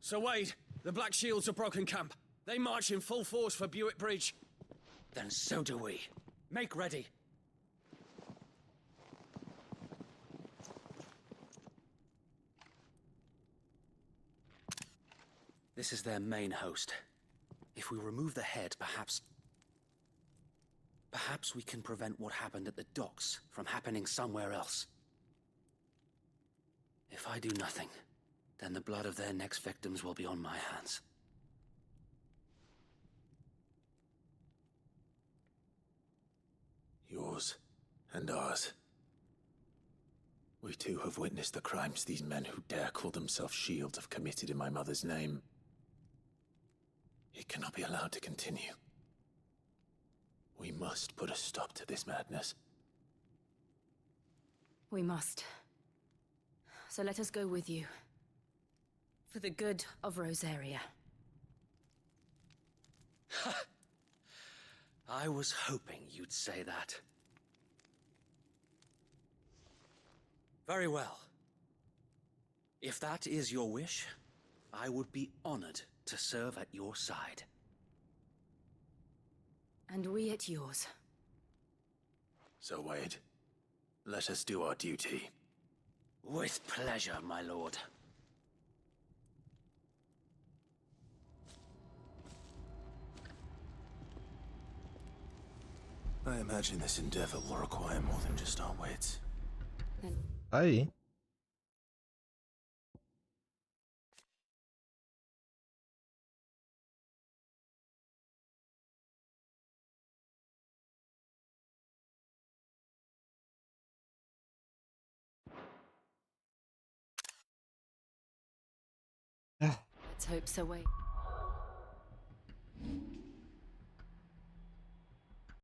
Sir Wade, the Black Shields have broken camp. They march in full force for Buick Bridge. Then so do we. Make ready. This is their main host. If we remove the head, perhaps we can prevent what happened at the docks from happening somewhere else. If I do nothing, then the blood of their next victims will be on my hands. Yours and ours. We too have witnessed the crimes these men who dare call themselves shields have committed in my mother's name. It cannot be allowed to continue. We must put a stop to this madness. We must. So let us go with you. For the good of Rosaria. I was hoping you'd say that. Very well. If that is your wish, I would be honored to serve at your side. And we at yours. So Wade, let us do our duty. With pleasure, my lord. I imagine this endeavor will require more than just our wits. Aí. Let's hope so, Wade.